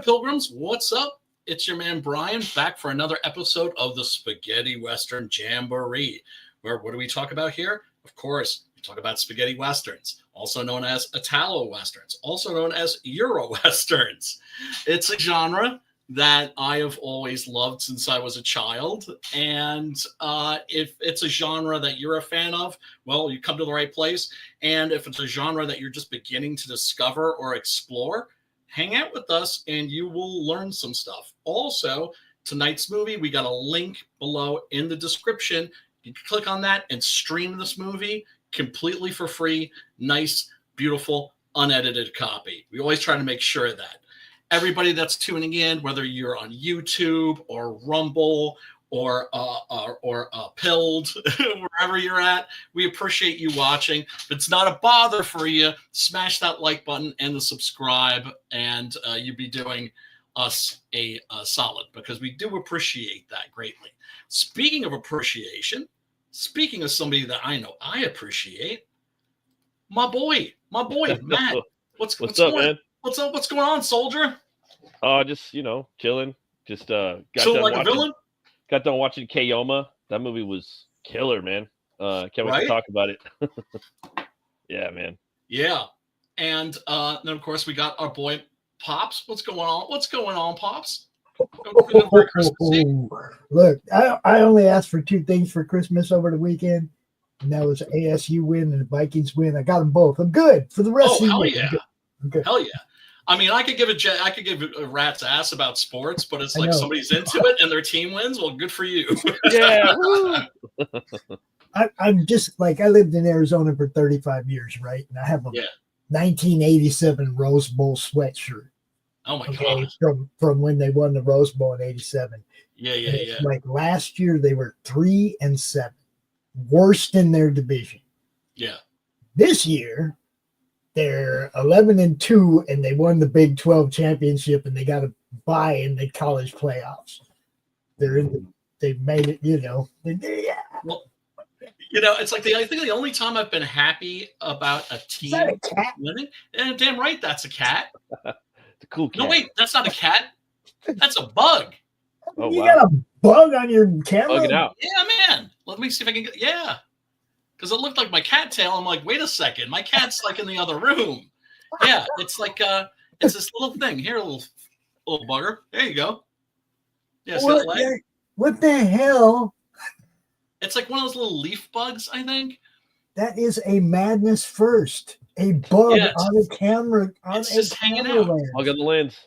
Pilgrims, what's up? It's your man Brian back for another episode of the Spaghetti Western Jamboree. Where what do we talk about here? Of course, we talk about spaghetti westerns, also known as Italo westerns, also known as Euro westerns. It's a genre that I have always loved since I was a child, and if it's a genre that you're a fan of, well, you come to the right place. And if it's a genre that you're just beginning to discover or explore, hang out with us and you will learn some stuff. Also, tonight's movie, we got a link below in the description. You can click on that and stream this movie completely for free. Nice, beautiful, unedited copy. We always try to make sure of that. Everybody that's tuning in, whether you're on YouTube or Rumble or Pilled, wherever you're at, we appreciate you watching. If it's not a bother for you, smash that like button and the subscribe, and you'd be doing us a solid, because we do appreciate that greatly. Speaking of appreciation, speaking of somebody that I know I appreciate, my boy Matt. What's up, going, man? What's up? What's going on, soldier? Just chilling. Just got done watching KEOMA. That movie was killer, man. Can't wait to talk about it. Yeah, man. Yeah, and then of course we got our boy Pops. What's going on, Pops? Look, I only asked for two things for Christmas over the weekend, and that was ASU win and the Vikings win. I got them both. I'm good for the rest of the year. Hell yeah! I mean, I could give a rat's ass about sports, but it's like somebody's into it and their team wins. Well, good for you. Yeah. I'm just like, I lived in Arizona for 35 years, right? And I have a 1987 Rose Bowl sweatshirt. Oh my god! From when they won the Rose Bowl in '87. Yeah. Like last year, they were 3-7, worst in their division. Yeah. This year, they're 11-2, and they won the Big 12 championship, and they got a bye in the college playoffs. They've made it. Well, it's like I think the only time I've been happy about a team winning, and damn right, that's a cat. It's a cool cat. No, wait, that's not a cat. That's a bug. Oh, you got a bug on your camera? Bugging out. Yeah, man. Let me see if I can get. Yeah. Because it looked like my cat tail. I'm like, wait a second. My cat's like in the other room. Yeah, it's like it's this little thing. Here, little bugger. There you go. Yeah, what the hell? It's like one of those little leaf bugs, I think. That is a madness first. A bug on a camera. It's just hanging out. Bug on the lens.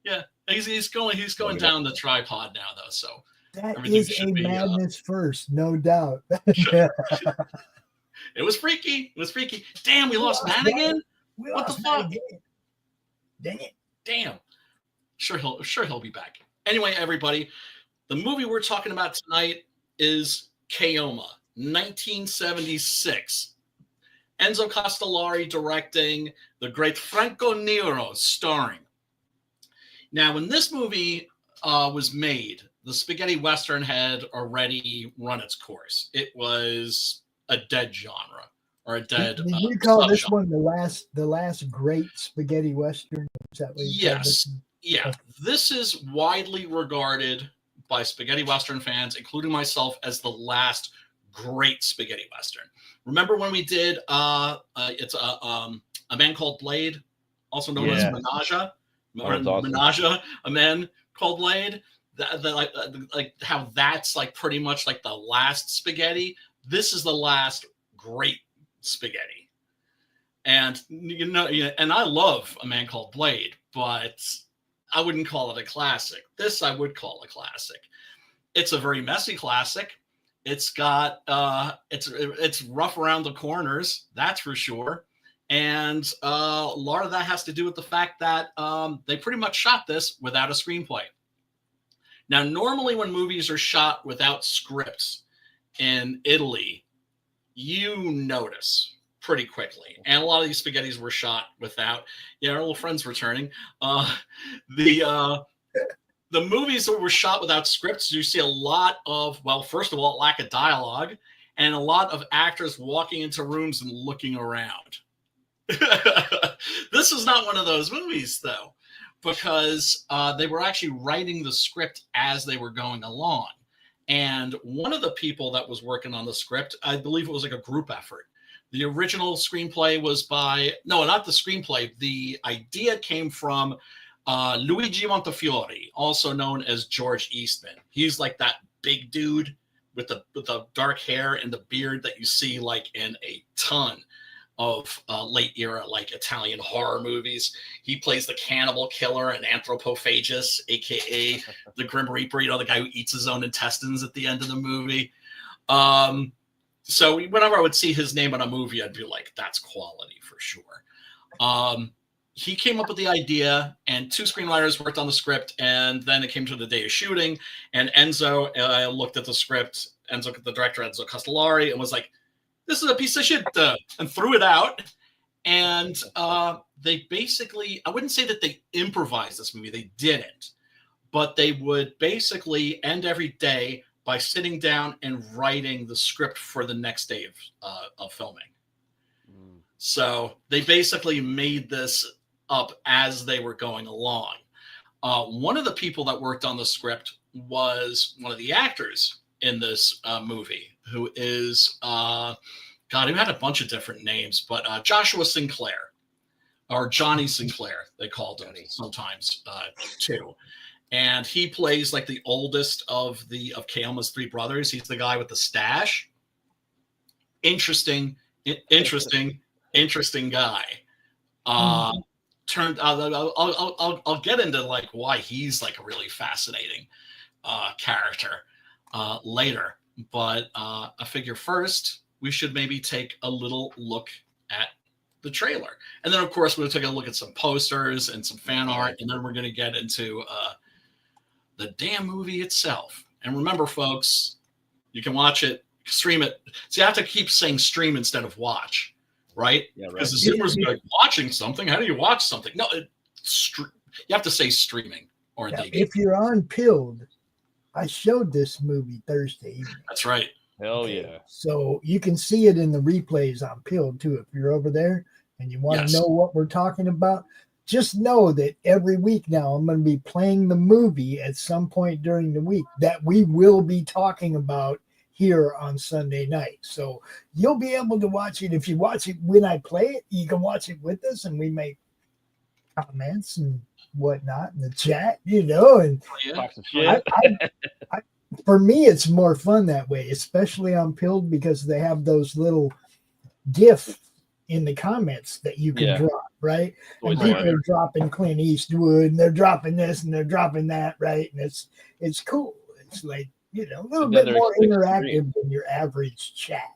Yeah. He's going down the tripod now, though. So that is a madness first, no doubt. It was freaky. Damn, we lost Matt again. What the fuck? Dang it. Damn. Sure he'll be back. Anyway, everybody, the movie we're talking about tonight is KEOMA, 1976. Enzo Castalari directing, the great Franco Nero starring. Now, when this movie was made, the spaghetti western had already run its course. It was a dead genre, or a dead. Did you call this one the last great spaghetti western? Is that what yes. Yeah. This is widely regarded by spaghetti western fans, including myself, as the last great spaghetti western. Remember when we did it's A Man Called Blade, also known as Menage? Menage, A Man Called Blade. Like how that's like pretty much like the last spaghetti. This is the last great spaghetti. And and I love A Man Called Blade, but I wouldn't call it a classic. This I would call a classic. It's a very messy classic. It's got it's rough around the corners, that's for sure. And a lot of that has to do with the fact that they pretty much shot this without a screenplay. Now, normally when movies are shot without scripts in Italy, you notice pretty quickly. And a lot of these spaghettis were shot without, our little friend's returning. The movies that were shot without scripts, you see a lot of, well, first of all, lack of dialogue, and a lot of actors walking into rooms and looking around. This is not one of those movies, though. because they were actually writing the script as they were going along. And one of the people that was working on the script, I believe it was like a group effort. The original screenplay was not the screenplay. The idea came from Luigi Montefiore, also known as George Eastman. He's like that big dude with the dark hair and the beard that you see like in a ton of late era like Italian horror movies. He plays the cannibal killer and Anthropophagus, aka the Grim Reaper, the guy who eats his own intestines at the end of the movie. So whenever I would see his name in a movie, I'd be like, that's quality for sure. He came up with the idea, and 2 screenwriters worked on the script, and then it came to the day of shooting, and Enzo looked at the script, the director, Enzo Castalari, and was like, this is a piece of shit, and threw it out. And they basically, I wouldn't say that they improvised this movie, they didn't, but they would basically end every day by sitting down and writing the script for the next day of filming. So they basically made this up as they were going along. One of the people that worked on the script was one of the actors in this movie, who is, he had a bunch of different names, but Joshua Sinclair, or Johnny Sinclair, they called him sometimes too. And he plays like the oldest of KEOMA's 3 brothers. He's the guy with the stash. Interesting guy. I'll get into like why he's like a really fascinating character later. But I figure first we should maybe take a little look at the trailer, and then of course we'll take a look at some posters and some fan art, and then we're going to get into the damn movie itself. And remember, folks, you can watch it, stream it. So you have to keep saying stream instead of watch, right? Yeah, right. Because the Zoomers are like, watching something. How do you watch something? No, you have to say streaming or DVD. If you're on Pilled, I showed this movie Thursday evening. That's right. Hell yeah. So you can see it in the replays on Pilled too. If you're over there and you want to know what we're talking about, just know that every week now I'm going to be playing the movie at some point during the week that we will be talking about here on Sunday night. So you'll be able to watch it. If you watch it when I play it, you can watch it with us and we make comments and whatnot in the chat, and talk some shit. For me, it's more fun that way, especially on Pilled, because they have those little GIF in the comments that you can drop, right? And people are dropping Clint Eastwood, and they're dropping this, and they're dropping that, right? And it's cool. It's like, a little bit more interactive than your average chat.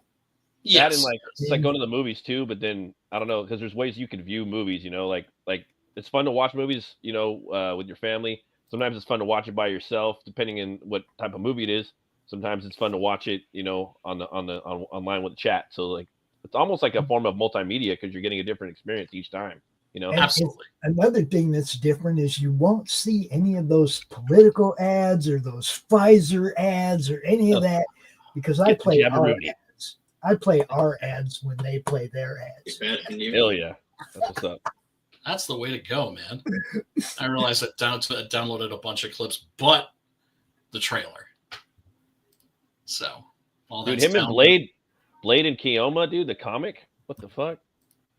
That and it's like going to the movies too, but then I don't know, because there's ways you can view movies, like it's fun to watch movies, with your family. Sometimes it's fun to watch it by yourself, depending on what type of movie it is. Sometimes it's fun to watch it, online with the chat. So it's almost like a form of multimedia because you're getting a different experience each time. Absolutely. Another thing that's different is you won't see any of those political ads or those Pfizer ads or any of that, because I play our ads. I play our ads when they play their ads. Hell yeah. That's what's up. That's the way to go, man. I realized I downloaded a bunch of clips, but the trailer. So, dude, him and Blade and KEOMA, dude, the comic. What the fuck?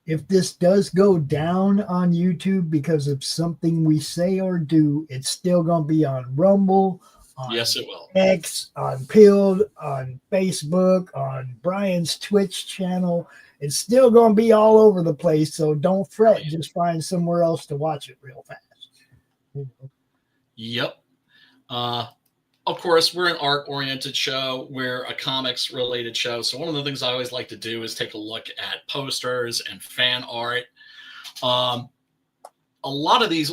If this does go down on YouTube because of something we say or do, it's still gonna be on Rumble. Yes, it will. X, on Pilled, on Facebook, on Brian's Twitch channel. It's still going to be all over the place, so don't fret. Just find somewhere else to watch it real fast. Yep. Of course, we're an art-oriented show. We're a comics-related show. So one of the things I always like to do is take a look at posters and fan art. A lot of these,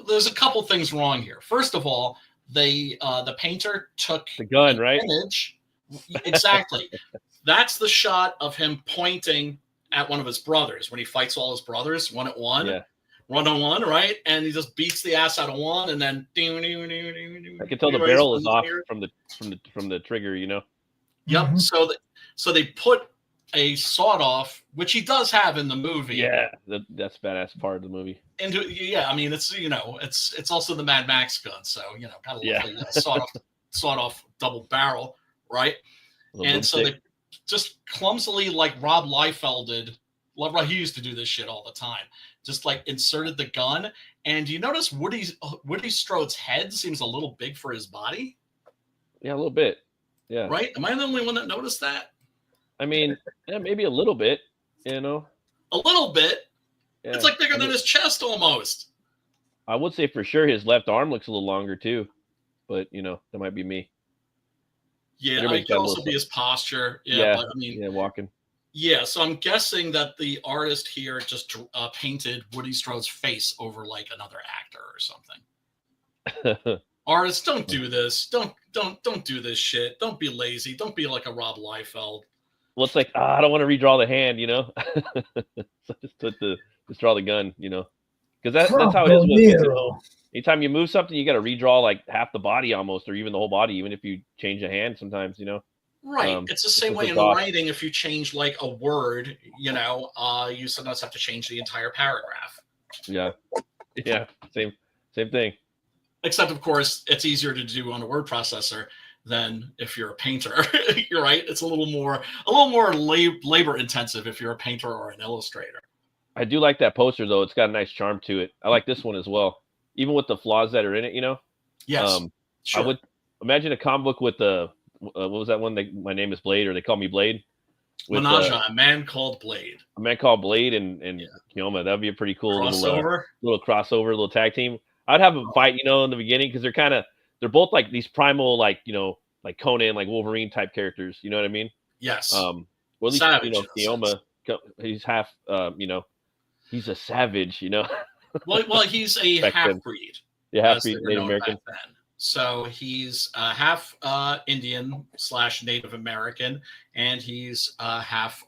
there's a couple things wrong here. First of all, the painter took the gun, right? Image. Exactly. That's the shot of him pointing at one of his brothers when he fights all his brothers 1-on-1, 1-on-1, right? And he just beats the ass out of one, and then I can tell the barrel is off from the trigger, Yep. Mm-hmm. So they put a sawed off, which he does have in the movie. Yeah, that's a badass part of the movie. And yeah, I mean, it's it's also the Mad Max gun, so got a lovely sawed off double barrel, right? And so they just clumsily, like Rob Liefeld did. He used to do this shit all the time. Just like inserted the gun, and you notice Woody Strode's head seems a little big for his body. Yeah, a little bit. Yeah. Right? Am I the only one that noticed that? I mean, yeah, maybe a little bit. A little bit. Yeah. It's like bigger than his chest almost. I would say for sure his left arm looks a little longer too, but that might be me. Yeah, it could also be his posture. Yeah, but I mean, walking. Yeah, so I'm guessing that the artist here just painted Woody Strode's face over like another actor or something. Artists, don't do this. Don't do this shit. Don't be lazy. Don't be like a Rob Liefeld. Well, it's like I don't want to redraw the hand, so just draw the gun, because that's how it is with anytime you move something, you got to redraw like half the body almost, or even the whole body, even if you change a hand sometimes, Right. It's the same way in writing. If you change like a word, you sometimes have to change the entire paragraph. Yeah. Yeah. Same thing. Except, of course, it's easier to do on a word processor than if you're a painter. You're right. It's a little more labor intensive if you're a painter or an illustrator. I do like that poster though. It's got a nice charm to it. I like this one as well, even with the flaws that are in it. Yes. Sure. I would imagine a comic book with the what was that one? My name is Blade, or they call me Blade. With, a man called Blade. A man called Blade and KEOMA. That'd be a pretty cool little crossover, little tag team. I'd have a fight, in the beginning, because they're both like these primal, like Conan, like Wolverine type characters. You know what I mean? Yes. Well, at least KEOMA, he's half. He's a savage. Well, he's a half breed. Yeah, half breed Native American. So he's half Indian / Native American, and he's half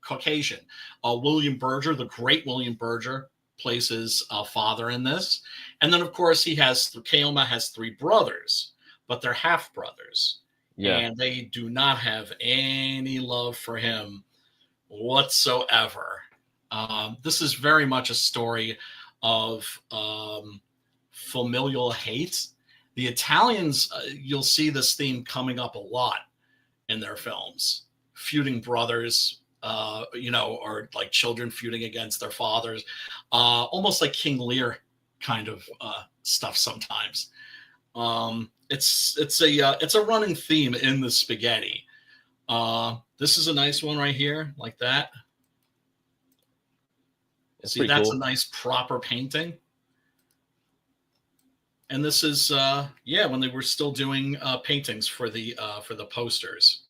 Caucasian. William Berger, the great William Berger, plays his father in this. And then, of course, KEOMA has 3 brothers, but they're half brothers. Yeah. And they do not have any love for him whatsoever. This is very much a story of familial hate. The Italians, you'll see this theme coming up a lot in their films. Feuding brothers, or like children feuding against their fathers, almost like King Lear kind of stuff sometimes. It's a running theme in the spaghetti. This is a nice one right here, like that. See, that's cool. A nice proper painting. And this is when they were still doing paintings for the posters.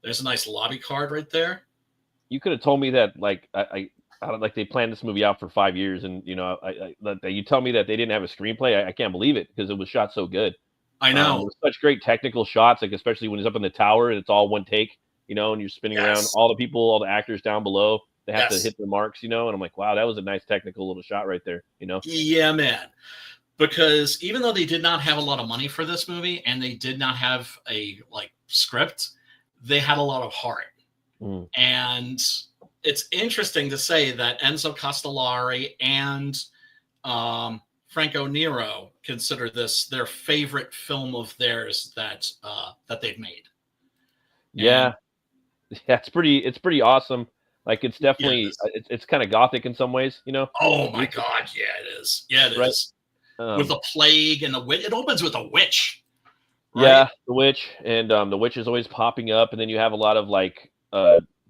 There's a nice lobby card right there. You could have told me that I don't like they planned this movie out for 5 years, and you tell me that they didn't have a screenplay. I can't believe it, because it was shot so good. I know. Such great technical shots, like especially when he's up in the tower and it's all one take, and you're spinning around. All the people, all the actors down below, they have to hit their marks, and I'm like, wow, that was a nice technical little shot right there, Yeah, man. Because even though they did not have a lot of money for this movie, and they did not have a script, they had a lot of heart. And it's interesting to say that Enzo Castalari and Franco Nero consider this their favorite film of theirs that they've made. Yeah, it's pretty awesome. Like, it's definitely it's kind of gothic in some ways, Oh my God, yeah, it is. Yeah, it is. With the plague and the witch. It opens with a witch. Right? Yeah, the witch. And the witch is always popping up. And then you have a lot of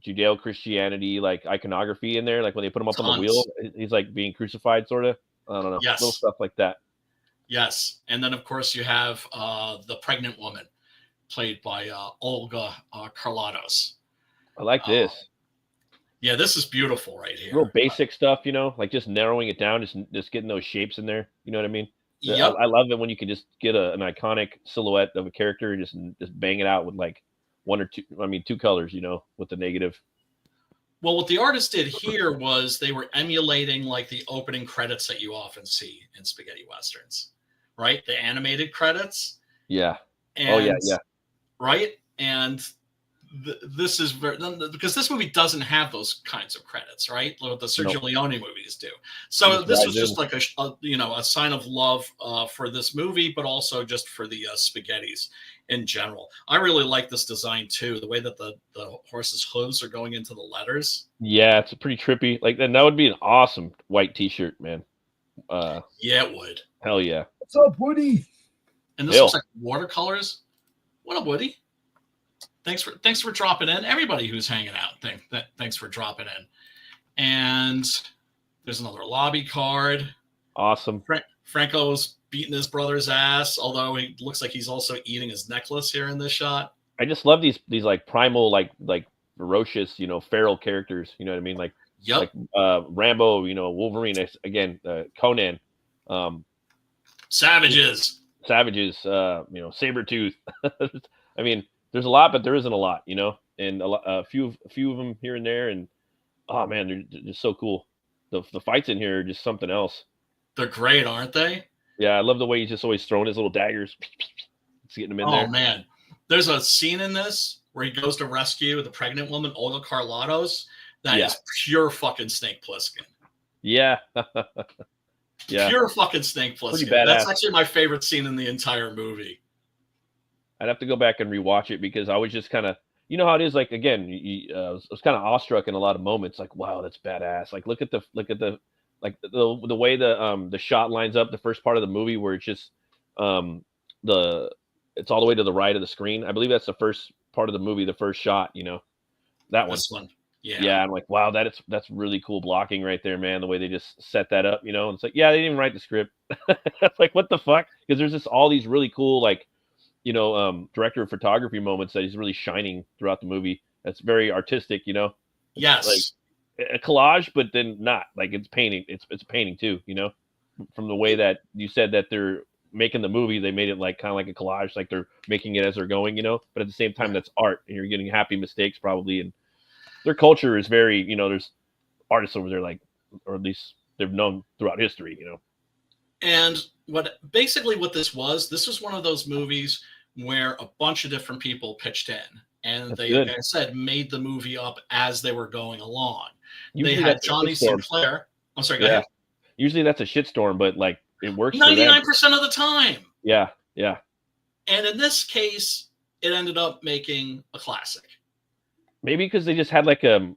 Judeo-Christianity, iconography in there. Like when they put him up on the wheel, he's like being crucified, sort of. I don't know. Yes. Little stuff like that. Yes. And then, of course, you have the pregnant woman played by Olga Carlatos. I like this. Yeah, this is beautiful right here. Real basic stuff, like just narrowing it down, just getting those shapes in there. You know what I mean? Yep. I love it when you can just get an iconic silhouette of a character and just bang it out with one or two, two colors, with the negative. Well, what the artist did here was they were emulating the opening credits that you often see in spaghetti westerns, right? The animated credits. Yeah. And, yeah. Right? And this is very, because this movie doesn't have those kinds of credits, right? Like the Sergio Leone movies do. So this was just like a sign of love for this movie, but also just for the spaghettis in general. I really like this design too. The way that the horse's hooves are going into the letters. Yeah, it's pretty trippy. Like, and that would be an awesome white T-shirt, man. Yeah, it would. Hell yeah. What's up, Woody? And this looks like watercolors. What up, Woody? Thanks for dropping in. Everybody who's hanging out, thanks for dropping in. And there's another lobby card. Awesome. Franco's beating his brother's ass, although he looks like he's also eating his necklace here in this shot. I just love these like primal, like ferocious, feral characters. You know what I mean? Like, yep. Like Rambo, Wolverine, again, Conan, Savages, Sabretooth. I mean, there's a lot, but there isn't a lot, and a few of them here and there. And oh man, they're just so cool. The fights in here are just something else. They're great, aren't they? Yeah, I love the way he's just always throwing his little daggers. It's getting them in there. Oh man, there's a scene in this where he goes to rescue the pregnant woman, Olga Carlatos. That is pure fucking Snake Plissken. Yeah. Yeah. Pure fucking Snake Plissken. That's actually my favorite scene in the entire movie. I'd have to go back and rewatch it because I was just kind of, how it is. Like, again, I was kind of awestruck in a lot of moments. Like, wow, that's badass. Like, look at the way the shot lines up. The first part of the movie where it's just it's all the way to the right of the screen. I believe that's the first part of the movie. The first shot, that one. This one. Yeah. Yeah, I'm like, wow, that's really cool blocking right there, man. The way they just set that up, and it's like, yeah, they didn't even write the script. Like, what the fuck? Because there's just all these really cool, like, director of photography moments that he's really shining throughout the movie. That's very artistic, Yes. Like a collage, but then not like it's painting. It's a painting too, from the way that you said that they're making the movie, they made it like kind of like a collage, like they're making it as they're going, but at the same time, that's art, and you're getting happy mistakes probably. And their culture is very, there's artists over there, like, or at least they've known throughout history, And what this was one of those movies where a bunch of different people pitched in, and they, like I said, made the movie up as they were going along. Usually they had Johnny Sinclair. I'm sorry, go ahead. Usually that's a shitstorm, but like it works 99% of the time. Yeah, yeah. And in this case, it ended up making a classic. Maybe because they just had like a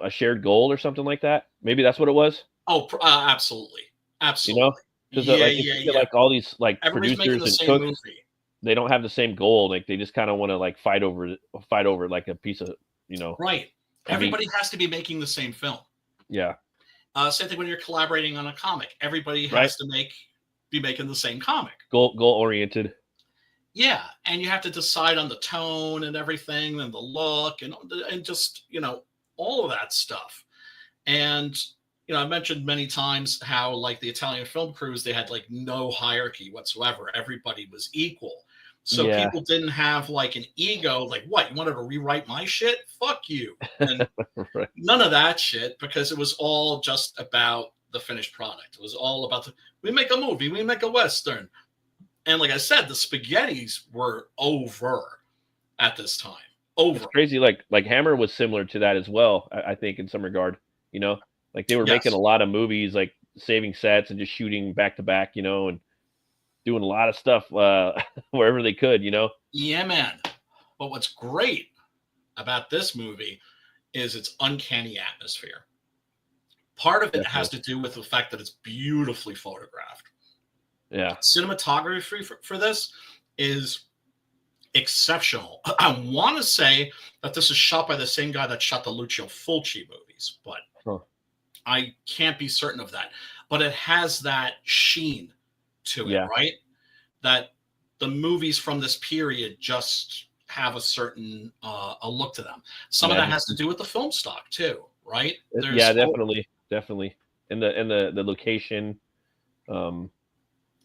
shared goal or something like that. Maybe that's what it was. Oh, absolutely. Because like all these like producers and cooks, they don't have the same goal. Like they just kind of want to like fight over like a piece of Right. Everybody has to be making the same film. Yeah. Same thing when you're collaborating on a comic. Everybody has to be making the same comic. Goal oriented. Yeah, and you have to decide on the tone and everything, and the look, and just all of that stuff. And I mentioned many times how like the Italian film crews, they had like no hierarchy whatsoever. Everybody was equal, so people didn't have like an ego. Like, what, you wanted to rewrite my shit? Fuck you! And none of that shit, because it was all just about the finished product. It was all about we make a movie, we make a Western. And like I said, the spaghettis were over at this time. Over. It's crazy. Like Hammer was similar to that as well, I think, in some regard. Like they were making a lot of movies, like saving sets and just shooting back to back, and doing a lot of stuff wherever they could, Yeah, man. But what's great about this movie is its uncanny atmosphere. Part of it has to do with the fact that it's beautifully photographed. Yeah. Cinematography for this is exceptional. I want to say that this is shot by the same guy that shot the Lucio Fulci movies, but I can't be certain of that. But it has that sheen to it, right? That the movies from this period just have a certain a look to them. Some of that has to do with the film stock too, right? Definitely. And the location.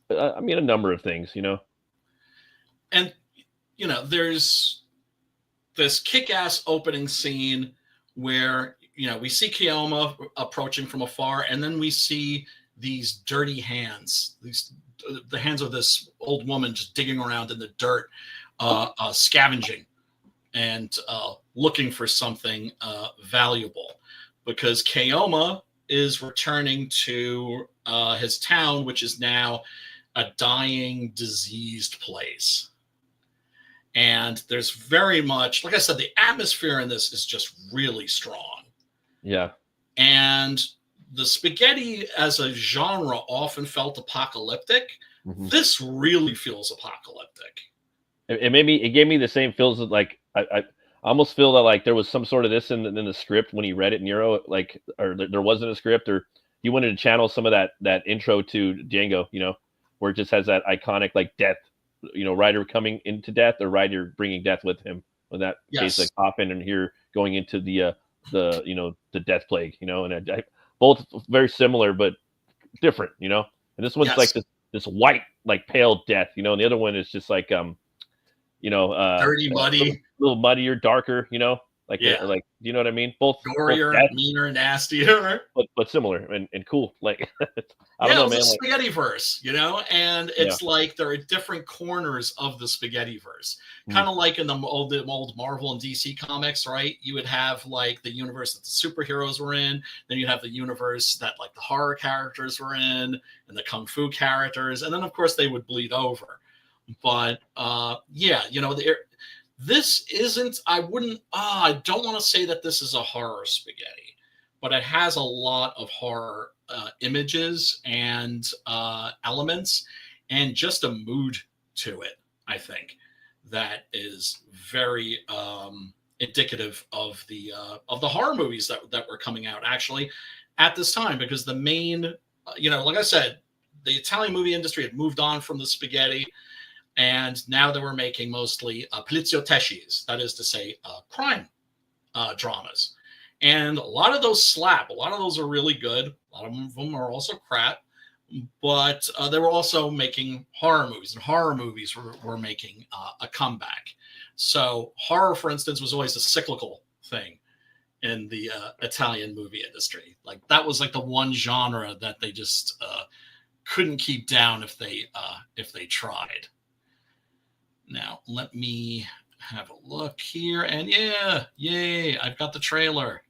I mean, a number of things, And, there's this kick-ass opening scene where, we see KEOMA approaching from afar, and then we see these dirty hands, the hands of this old woman just digging around in the dirt, scavenging. and looking for something valuable, because KEOMA is returning to his town, which is now a dying, diseased place. And there's very much, like I said, the atmosphere in this is just really strong. Yeah. And the spaghetti as a genre often felt apocalyptic. Mm-hmm. This really feels apocalyptic. It gave me the same feels that, like, I almost feel that like there was some sort of this in the script when he read it, Nero, like, or there wasn't a script, or he wanted to channel some of that intro to Django, you know, where it just has that iconic like death, you know, Ryder coming into death or Ryder bringing death with him. In that case, like coffin, and here going into the you know, the death plague, you know, and I both very similar but different, you know. And this one's like this white, like pale death, you know, and the other one is just like you know, dirty, muddy, a little muddier, darker, you know, like like, you know what I mean? Both gorier, both meaner, nastier, but similar and cool. Like, I don't know, man. It's a spaghetti verse, you know, and it's like there are different corners of the spaghetti verse, kind of like in the old Marvel and DC comics, right? You would have like the universe that the superheroes were in, then you'd have the universe that like the horror characters were in, and the kung fu characters, and then of course they would bleed over. But yeah, you know, this isn't. I don't want to say that this is a horror spaghetti, but it has a lot of horror images and elements, and just a mood to it, I think, that is very indicative of the horror movies that were coming out actually at this time, because the main, you know, like I said, the Italian movie industry had moved on from the spaghetti, and now they were making mostly poliziotteschi, that is to say, crime dramas. And a lot of those slap. A lot of those are really good. A lot of them are also crap. But they were also making horror movies, and horror movies were making a comeback. So horror, for instance, was always a cyclical thing in the Italian movie industry. Like, that was like the one genre that they just couldn't keep down if they tried. Now, let me have a look here. And yay, I've got the trailer.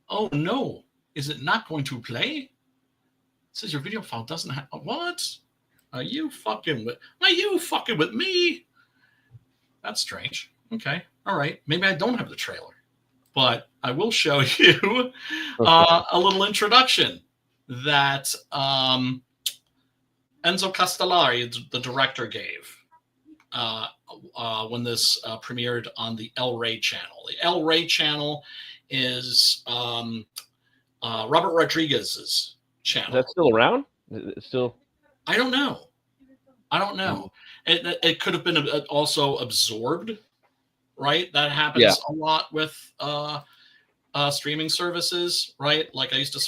Oh, no. Is it not going to play? It says your video file doesn't have... What? Are you fucking with me? That's strange. Okay. All right. Maybe I don't have the trailer. But I will show you a little introduction that... Enzo Castalari, the director, gave when this premiered on the El Rey channel. The El Rey channel is Robert Rodriguez's channel. Is that still around? It's still... I don't know. It could have been also absorbed, right? That happens a lot with streaming services, right? Like I used to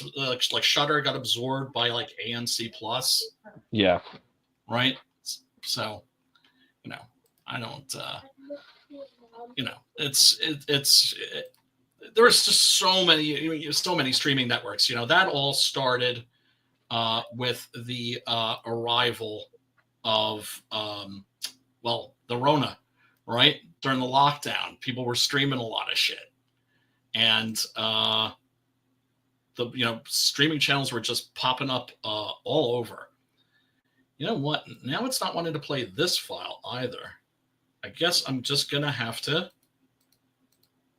like Shudder got absorbed by like ANC Plus. Yeah. Right. So, you know, I don't. You know, there's just so many streaming networks. You know, that all started with the arrival of the Rona, right? During the lockdown, people were streaming a lot of shit. And streaming channels were just popping up all over. You know what? Now it's not wanting to play this file either. I guess I'm just going to have to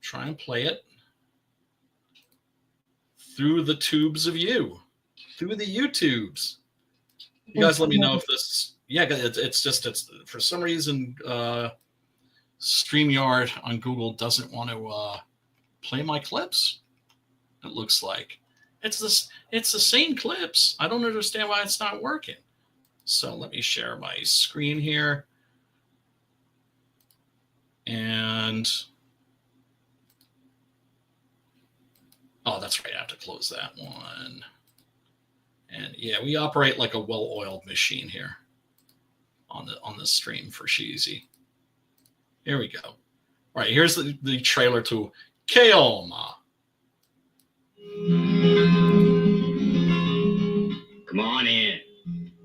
try and play it through the tubes of you, through the YouTubes. You guys let me know if this... Yeah, it's for some reason, StreamYard on Google doesn't want to play my clips. It looks like it's the same clips. I don't understand why it's not working. So let me share my screen here. And oh, that's right. I have to close that one. And yeah, we operate like a well-oiled machine here on the stream for Sheezy. Here we go. All right, here's the trailer to KEOMA. Come on in.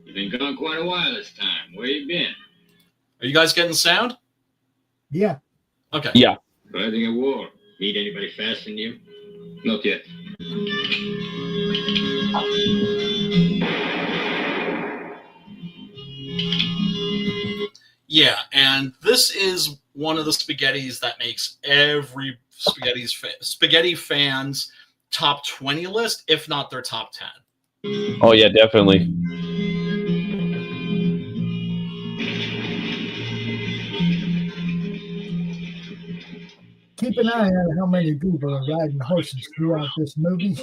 You've been gone quite a while this time. Where you been? Are you guys getting sound? Yeah. Okay. Yeah. Fighting a war. Need anybody faster than you? Not yet. Yeah, and this is one of the spaghettis that makes every spaghetti fans top 20 list, if not their top 10. Oh yeah, definitely. Keep an eye on how many people are riding horses throughout this movie.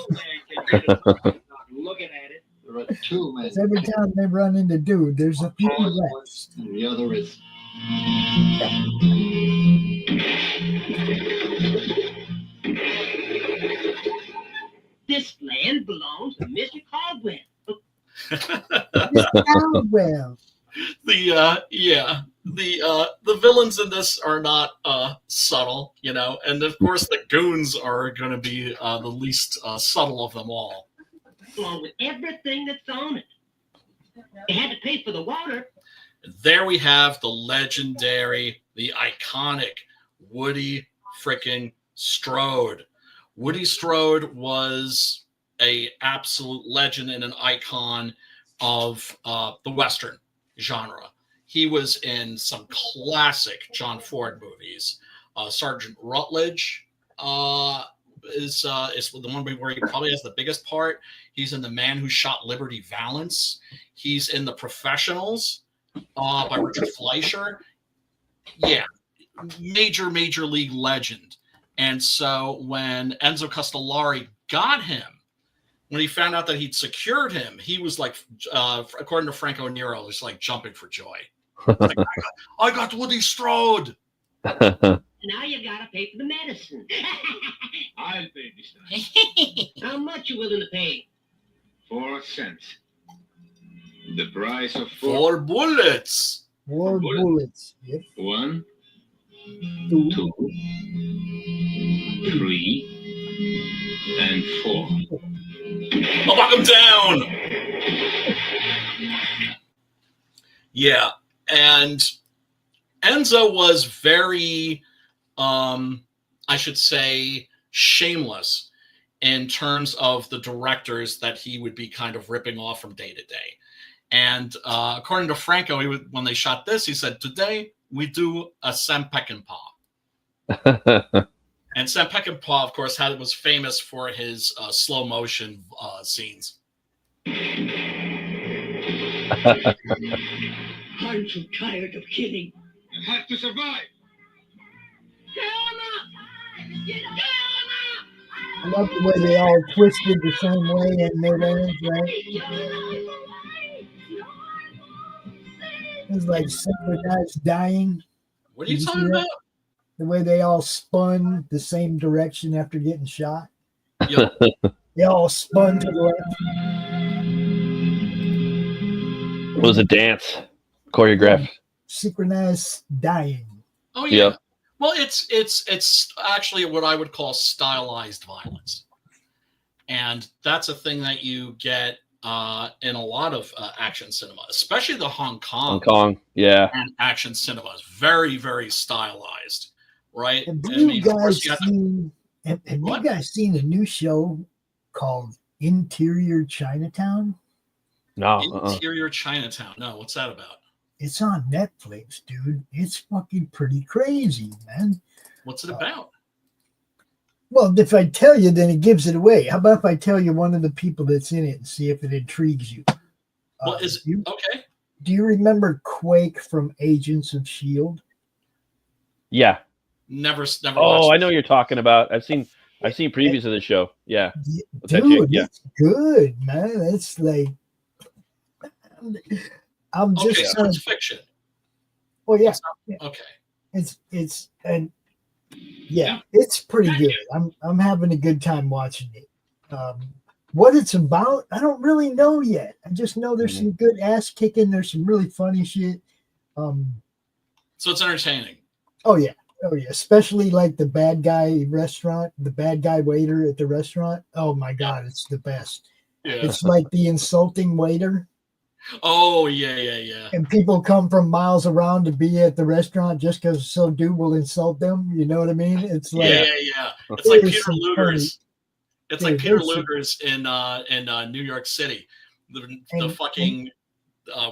Looking at it. There are two men. Every time they run into dude, there's a few wrecks. And the other is. This land belongs to Mr. Caldwell. Well, the villains in this are not subtle, and of course the goons are going to be the least subtle of them all. Along with everything that's on it. They had to pay for the water. There we have the legendary, the iconic Woody frickin' Strode. Woody Strode was a absolute legend and an icon of the Western genre. He was in some classic John Ford movies. Sergeant Rutledge is the one where he probably has the biggest part. He's in The Man Who Shot Liberty Valance. He's in The Professionals by Richard Fleischer. Yeah, major league legend. And so when Enzo Castalari got him, when he found out that he'd secured him, he was like, according to Franco Nero, he's like jumping for joy. Like, I got Woody Strode. Now you gotta pay for the medicine. I'll pay this time. How much you willing to pay? 4 cents. The price of 4 bullets. 4 bullets. Yep. 1, 2, 2, 3, and 4. I'll knock him down. Yeah, and Enzo was very, I should say, shameless in terms of the directors that he would be kind of ripping off from day to day. And according to Franco, when they shot this, he said, "Today we do a Sam Peckinpah." And Sam Peckinpah, of course, was famous for his slow motion scenes. I'm so tired of killing. You have to survive. KEOMA! I love the way they all twisted the same way and made ends, right? It was like synchronized dying. What are you talking about? The way they all spun the same direction after getting shot. Yep. They all spun to the left. It was a dance choreographed. Synchronized dying. Oh yeah. Yep. Well, it's actually what I would call stylized violence, and that's a thing that you get in a lot of action cinema, especially the Hong Kong, yeah, and action cinema is very, very stylized, right? Have you guys seen a new show called Interior Chinatown? No. Interior Chinatown. No, what's that about? It's on Netflix, dude. It's fucking pretty crazy, man. What's it about? Well, if I tell you, then it gives it away. How about if I tell you one of the people that's in it and see if it intrigues you? Well, okay? Do you remember Quake from Agents of S.H.I.E.L.D.? Yeah. Never. Oh, I know what you're talking about. I've seen previews of the show. Yeah. Dude, it's good, man. It's like I'm just so it's fiction. Well, yeah. Okay. It's pretty good. I'm having a good time watching it. What it's about, I don't really know yet. I just know there's some good ass kicking. There's some really funny shit. So it's entertaining. Oh yeah. Especially like the bad guy waiter at the restaurant. Oh my God, it's the best. Yeah. It's like the insulting waiter. Oh yeah. And people come from miles around to be at the restaurant just because some dude will insult them. You know what I mean? It's like Yeah. It's like Peter some Luger's. It's like dude, Peter there's some- Luger's in New York City. The and fucking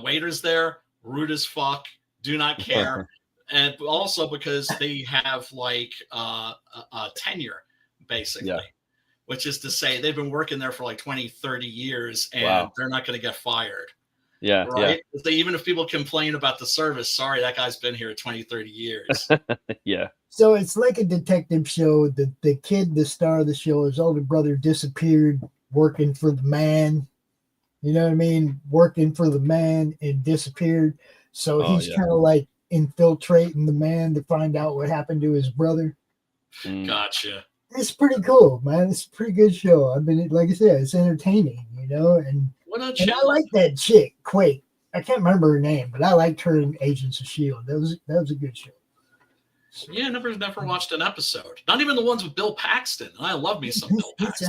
waiters there, rude as fuck, do not care, and also because they have like a tenure, basically. Yeah. Which is to say they've been working there for like 20, 30 years and Wow. they're not going to get fired. Yeah. Right. So even if people complain about the service, sorry, that guy's been here 20, 30 years. Yeah. So it's like a detective show. The kid, the star of the show, his older brother disappeared working for the man. You know what I mean? Working for the man and disappeared. So he's kind of like infiltrating the man to find out what happened to his brother. Gotcha. It's pretty cool, man. It's a pretty good show. I mean, like I said, it's entertaining, you know. And I like that chick, Quake. I can't remember her name, but I liked her in Agents of S.H.I.E.L.D. That was a good show. So, yeah, never watched an episode. Not even the ones with Bill Paxton. I love me some Bill Paxton.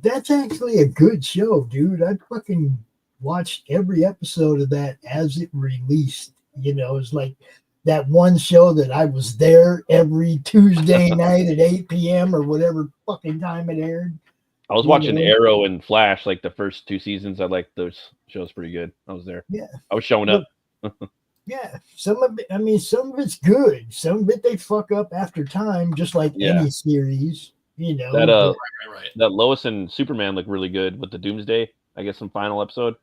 That's actually a good show, dude. I fucking watched every episode of that as it released. You know, it's like that one show that I was there every Tuesday night at 8 p.m. or whatever fucking time it aired. I was watching Arrow and Flash like the first 2 seasons. I liked those shows pretty good. I was there. Yeah. I was showing up. Yeah. Some of it's good. Some of it they fuck up after time, just like any series, you know. That that Lois and Superman look really good with the Doomsday. I guess some final episode.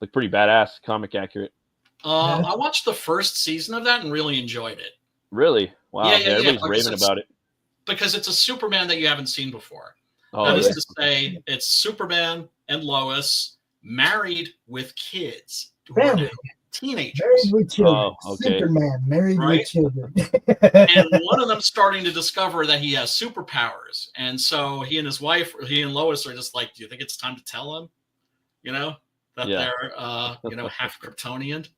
Look pretty badass, comic accurate. I watched the first season of that and really enjoyed it. Really? Wow. Yeah, everybody's raving about it. Because it's a Superman that you haven't seen before. Oh, that is to say, it's Superman and Lois married with kids. Family. Teenagers. Married with children. Oh, okay. Superman, married with children. And one of them starting to discover that he has superpowers. And so he and Lois are just like, do you think it's time to tell him? You know, that they're, half Kryptonian.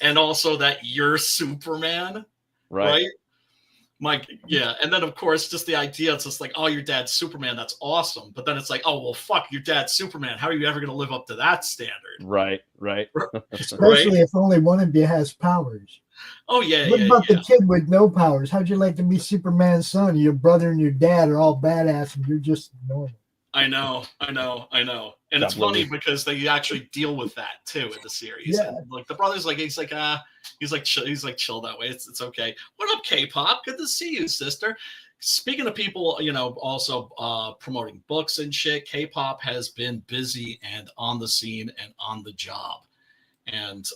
And also that you're Superman. Right? Mike, and then of course, just the idea, it's just like, oh, your dad's Superman, that's awesome. But then it's like, oh, well, fuck, your dad's Superman. How are you ever going to live up to that standard? Right. Especially if only one of you has powers. Oh, yeah. What about the kid with no powers? How'd you like to be Superman's son? Your brother and your dad are all badass and you're just normal. I know. And it's funny because they actually deal with that too in the series. Yeah. And like the brother's like, he's like chill that way. It's okay. What up, K-pop? Good to see you, sister. Speaking of people, also promoting books and shit, K-pop has been busy and on the scene and on the job, and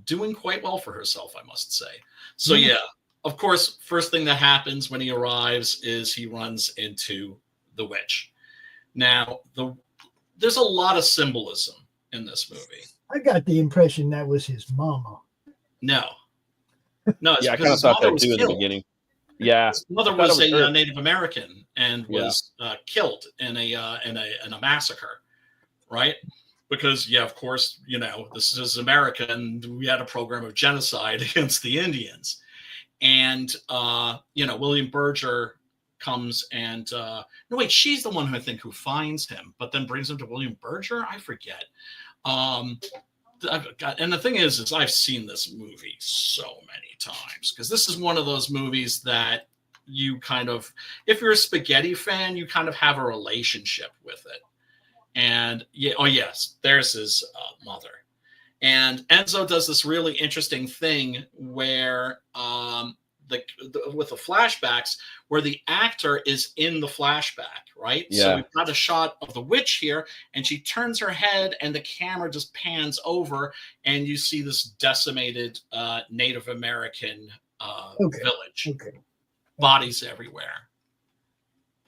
doing quite well for herself, I must say. So yeah, of course, first thing that happens when he arrives is he runs into the witch. Now, there's a lot of symbolism in this movie. I got the impression that was his mama. No, it's I kind of thought that too in the beginning. Yeah, his mother was a Native American and was killed in a massacre, right? Because of course, this is America, and we had a program of genocide against the Indians, and William Berger comes and no wait, she's the one who finds him, but then brings him to William Berger. I forget. And the thing is I've seen this movie so many times because this is one of those movies that you kind of, if you're a spaghetti fan, you kind of have a relationship with it. And there's his mother. And Enzo does this really interesting thing where with the flashbacks where the actor is in the flashback, right? Yeah. So we've got a shot of the witch here, and she turns her head and the camera just pans over and you see this decimated Native American village. Okay. Bodies everywhere.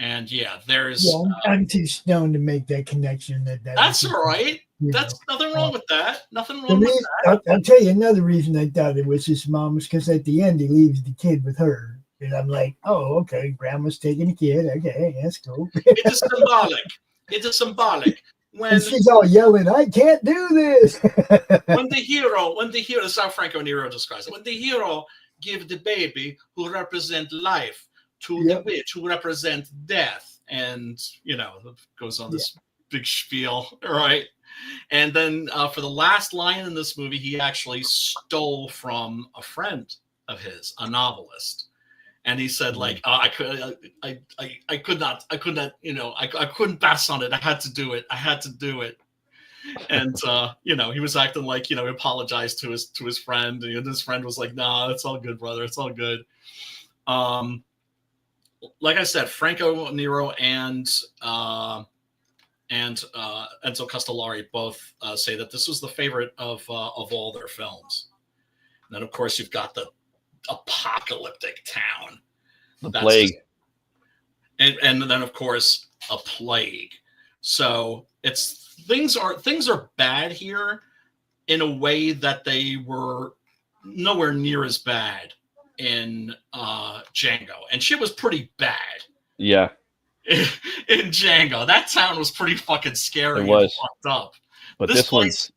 And there's... I'm too stoned to make that connection. That's all right. That's nothing wrong with that. Nothing wrong with that. I'll tell you another reason I thought it was his mom was because at the end he leaves the kid with her. And I'm like, oh, okay, grandma's taking the kid. Okay, that's cool. It's symbolic. It's symbolic. And she's all yelling, I can't do this. when the hero, this is how Franco Nero describes it. When the hero gives the baby who represent life to the witch who represent death, and goes on this big spiel, right? And then for the last line in this movie, he actually stole from a friend of his, a novelist. And he said, like, I could not, I couldn't pass on it. I had to do it. And he was acting like, he apologized to his friend, and his friend was like, "Nah, it's all good, brother. It's all good." Like I said, Franco Nero and Enzo Castalari both say that this was the favorite of all their films. And then, of course, you've got the apocalyptic town, the plague, and then, of course, a plague. So things are bad here in a way that they were nowhere near as bad in Django, and shit was pretty bad. Yeah. In Django, that town was pretty fucking scary. It was and fucked up, but this one's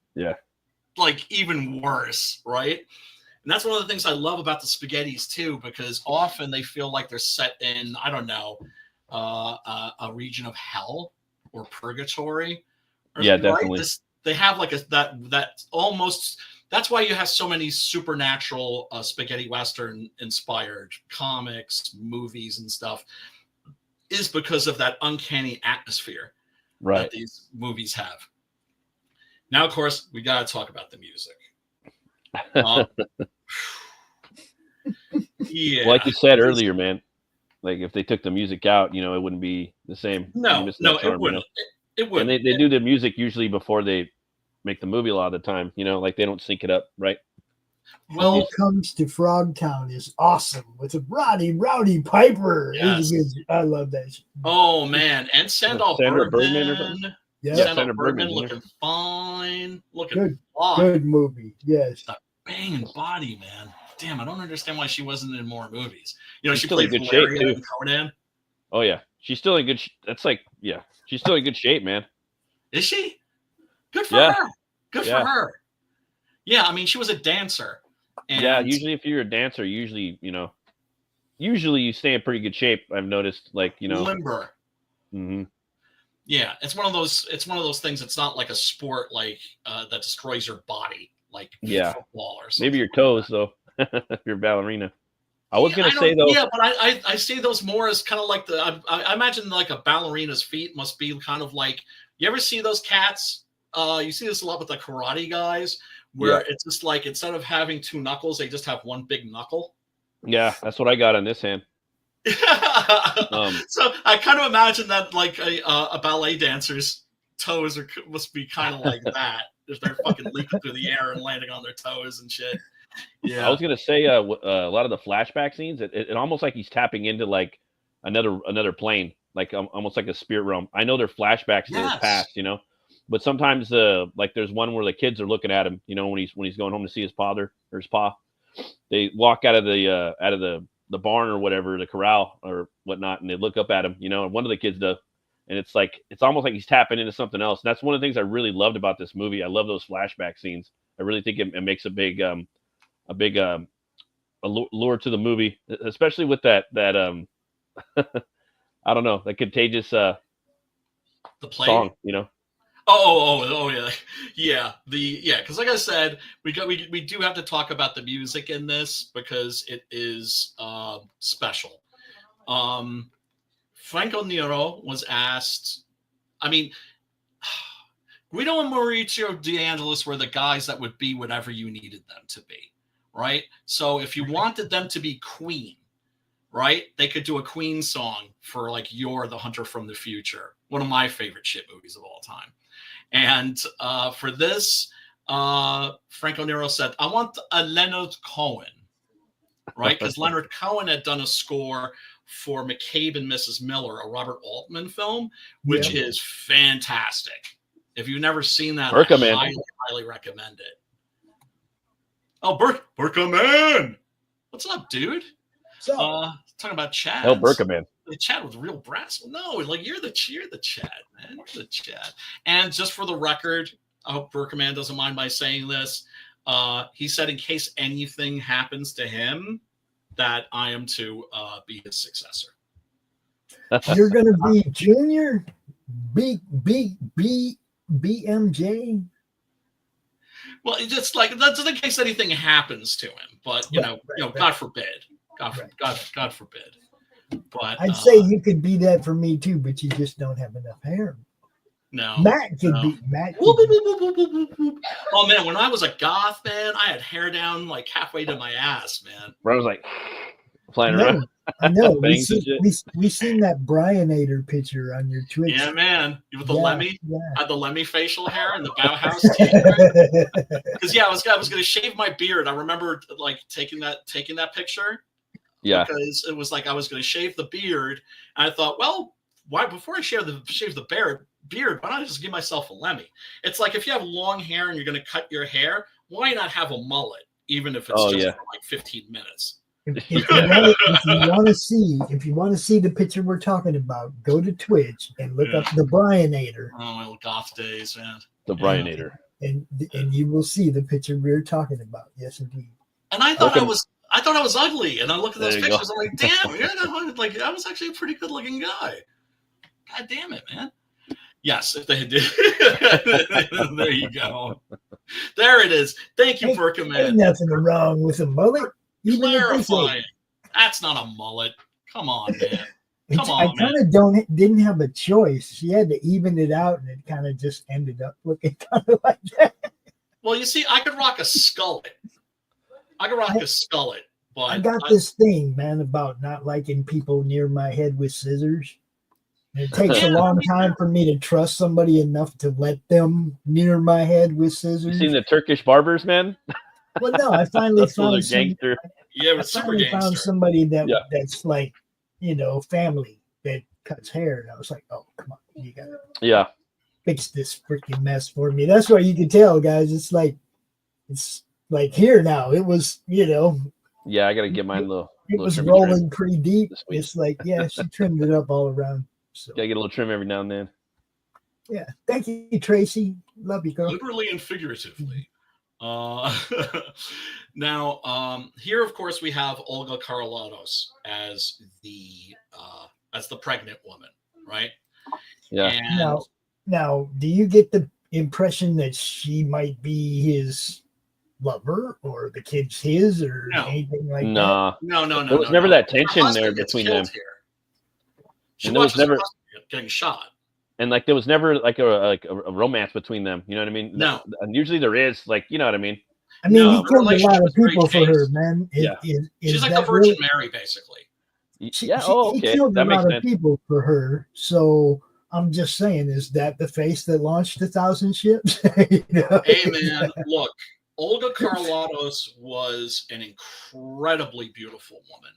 like even worse, right? And that's one of the things I love about the Spaghettis too, because often they feel like they're set in, I don't know, a region of hell or purgatory. Yeah, definitely. Right? They have like that almost. That's why you have so many supernatural spaghetti western inspired comics, movies, and stuff. Is because of that uncanny atmosphere that these movies have. Now, of course, we got to talk about the music. Yeah, like you said earlier, man. Like if they took the music out, it wouldn't be the same. No, it wouldn't. It wouldn't. And they do the music usually before they make the movie a lot of the time. Like they don't sync it up, right? Well, When It Comes to Frogtown is awesome with a Rowdy Piper. Yes. I love that. Oh man, and Sandra Bergman or something. Yeah, Sandra Bergman looking fine, good movie. Yes, a banging body, man. Damn, I don't understand why she wasn't in more movies. She's she still played in good shape Valeria too. in Conan. Oh yeah, she's still in good. She's still in good shape, man. Is she? Good for her. Good for her. Yeah, I mean, she was a dancer. And usually if you're a dancer, usually you stay in pretty good shape. I've noticed, limber. Mm-hmm. Yeah, it's one of those things. It's not like a sport that destroys your body, like football or something. Maybe your toes though, if you're a ballerina. I was gonna say though. Yeah, but I see those more as kind of like I imagine like a ballerina's feet must be kind of like, you ever see those cats? You see this a lot with the karate guys, where it's just like instead of having two knuckles, they just have one big knuckle. Yeah, that's what I got on this hand. So I kind of imagine that like a ballet dancer's toes must be kind of like that if they're fucking leaping through the air and landing on their toes and shit. Yeah, I was gonna say a lot of the flashback scenes. It almost like he's tapping into like another plane, like almost like a spirit realm. I know they're flashbacks to his past, but sometimes like there's one where the kids are looking at him, when he's going home to see his father or his pa. They walk out of the barn or whatever, the corral or whatnot, and they look up at him, and one of the kids does, and it's almost like he's tapping into something else. And that's one of the things I really loved about this movie. I love those flashback scenes. I really think it makes a big allure to the movie, especially with that I don't know, the contagious the play song, Oh yeah, because like I said, we do have to talk about the music in this because it is special. Franco Nero was asked. I mean, Guido and Maurizio De Angelis were the guys that would be whatever you needed them to be, right? So if you wanted them to be Queen, right, they could do a Queen song for like "You're the Hunter from the Future," one of my favorite shit movies of all time. And for this, Franco Nero said, I want a Leonard Cohen, right? Because Leonard Cohen had done a score for McCabe and Mrs. Miller, a Robert Altman film, which is fantastic. If you've never seen that, I highly recommend it. Oh, Burka-man! What's up, dude? So, talking about Chad. Oh, Burka-man. The Chad was real brass. No, like you're the Chad, man. You're the Chad. And just for the record, I hope Burka-man doesn't mind my saying this. He said, in case anything happens to him, that I am to be his successor. You're gonna be Junior? Be BMJ. Well, it's just like that's in case anything happens to him. But God forbid. God forbid. But I'd say you could be that for me too, but you just don't have enough hair. No, Matt could be. Oh man, when I was a goth, man, I had hair down like halfway to my ass, man. Bro was like flying around. I know. we seen that Brianator picture on your Twitch. Yeah, man. With the Lemmy. Yeah. I had the Lemmy facial hair and the Bauhaus Because I was gonna shave my beard. I remember like taking that picture. Yeah. Because it was like I was gonna shave the beard. And I thought, well, why before I shave the beard, why not just give myself a Lemmy? It's like if you have long hair and you're gonna cut your hair, why not have a mullet, even if it's for like 15 minutes? If you want to see the picture we're talking about, go to Twitch and look up the Brianator. Oh, my old goth days, man. The Brianator. And you will see the picture we're talking about. Yes, indeed. And I thought I was ugly, and I look at those pictures. I'm like, damn, I was actually a pretty good-looking guy. God damn it, man. Yes, if they did. There you go. There it is. Thank you, Burkaman. Ain't nothing wrong with a mullet. Clarifying. That's not a mullet. Come on, man. I kind of didn't have a choice. She had to even it out, and it kind of just ended up looking kind of like that. Well, you see, I could rock a skullet. But I got this thing, man, about not liking people near my head with scissors. And it takes a long time for me to trust somebody enough to let them near my head with scissors. You seen the Turkish barbers, man? Well, no, I finally found somebody that's like, family that cuts hair. And I was like, oh, come on, you gotta fix this freaking mess for me. That's why you can tell, guys. It's like here now. It was, Yeah, I gotta get mine it was rolling pretty deep. It's like, she trimmed it up all around. So gotta get a little trim every now and then. Yeah. Thank you, Tracy. Love you, girl. Literally and figuratively. Now, here, of course, we have Olga Karlatos as the pregnant woman, right? Yeah. And now, do you get the impression that she might be his lover, or the kid's his, or anything like that? No. There was never that tension there between them. And there was never getting shot. And like there was never like a romance between them, you know what I mean? No. And usually there is, like, you know what I mean? I mean, he killed a lot of people for her, man. She's like the Virgin Mary, basically. He killed a lot of people for her. So I'm just saying, is that the face that launched 1,000 ships? Hey, man, look, Olga Karlatos was an incredibly beautiful woman.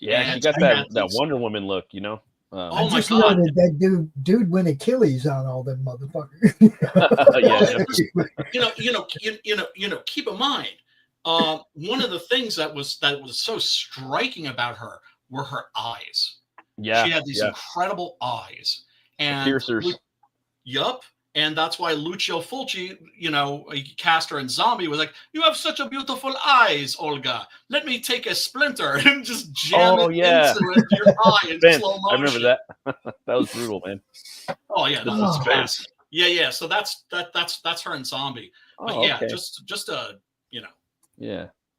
Yeah, and she got that Wonder Woman look, I just know that dude went Achilles on all them motherfuckers. Keep in mind, one of the things that was so striking about her were her eyes. Yeah, she had these incredible eyes, and piercers. Yup. And that's why Lucio Fulci, he cast her in Zombie, was like, "You have such a beautiful eyes, Olga. Let me take a splinter and just jam into your eye in slow motion." I remember that. That was brutal, man. Oh yeah, that was fast. Yeah. So that's her in Zombie. But just a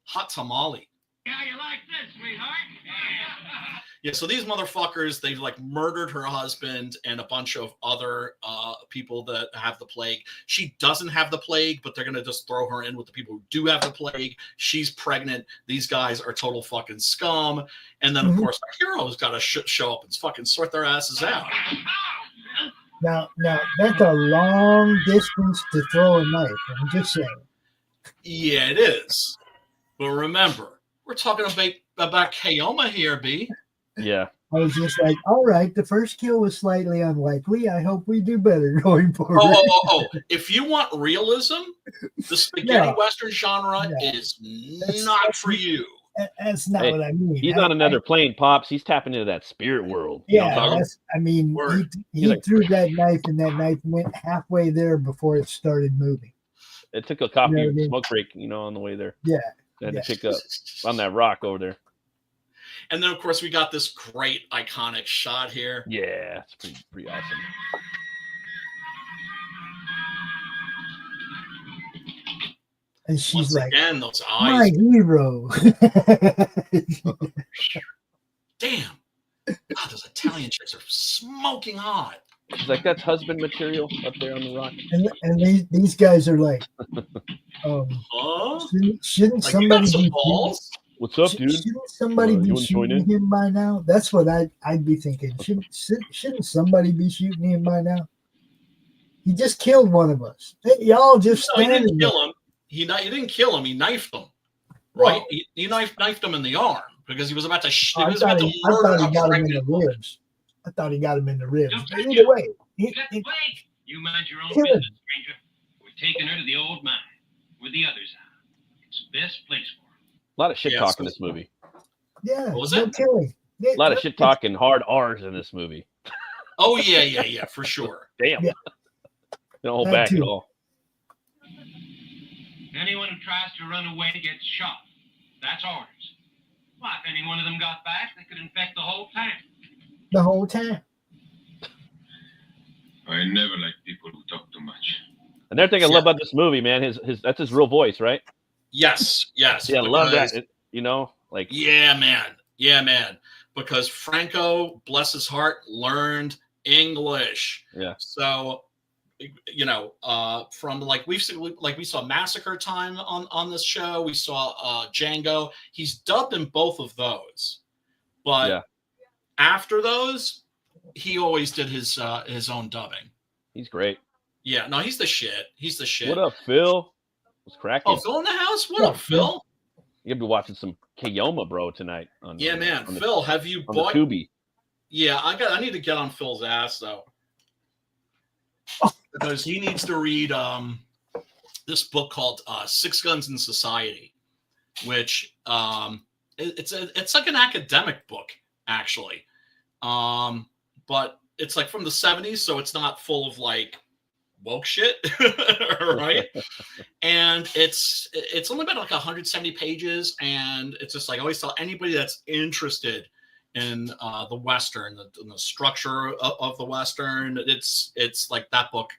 hot tamale. Yeah, you like this, sweetheart? Yeah, so these motherfuckers, they've like murdered her husband and a bunch of other people that have the plague. She doesn't have the plague, but they're going to just throw her in with the people who do have the plague. She's pregnant. These guys are total fucking scum. And then, of course, our hero's got to show up and fucking sort their asses out. Now, that's a long distance to throw a knife. I'm just saying. Yeah, it is. But remember, we're talking about KEOMA here, B. Yeah. I was just like, all right, the first kill was slightly unlikely. I hope we do better going forward. Oh. If you want realism, the spaghetti Western genre is not for you. That's not what I mean. He's on another plane, Pops. He's tapping into that spirit world. Yeah, he threw that knife, and that knife went halfway there before it started moving. It took a coffee smoke break, on the way there. Yeah. They had to pick up on that rock over there. And then, of course, we got this great iconic shot here. Yeah, it's pretty awesome. And she's like, again, those my eyes. hero. Damn. God, those Italian chicks are smoking hot. She's like, that's husband material up there on the rock. And these guys are like, Huh? shouldn't Like, somebody you got some be balls? What's up, dude? Shouldn't somebody be shooting him by now? That's what I'd be thinking. Shouldn't somebody be shooting him by now? He just killed one of us. Y'all just standing. He didn't kill him. He didn't kill him. He knifed him. Right? Well, he knifed him in the arm because he was about to. I thought he got him in the ribs. I thought he got him in the ribs. But either way, you mind your own business, stranger. We're taking her to the old mine where the others are. It's the best place for her. A lot of shit talk in this movie. Yeah, what was it? Killing. A lot of shit talking, hard R's in this movie. Oh yeah, for sure. Damn. Yeah. Don't hold back at all. Anyone who tries to run away gets shot. That's orders. Well, if any one of them got back, they could infect the whole town. The whole time. I never like people who talk too much. Another thing I love about this movie, man, that's his real voice, right? Yes. Yeah, I love that. Yeah, man. Because Franco, bless his heart, learned English. Yeah. So, from we saw Massacre Time on this show. We saw Django. He's dubbed in both of those, but after those, he always did his own dubbing. He's great. Yeah, no, he's the shit. What up, Phil? What's cracking? Oh, Phil in the house? What up, Phil? You'll be watching some KEOMA, bro, tonight. Phil, have you bought? The Tubi. Yeah, I need to get on Phil's ass though, because he needs to read this book called Six Guns in Society, which it's like an academic book actually, but it's like from the 70s, so it's not full of like woke shit, right? And it's only about like 170 pages, and it's just like I always tell anybody that's interested in the Western, the structure of the Western, it's like that book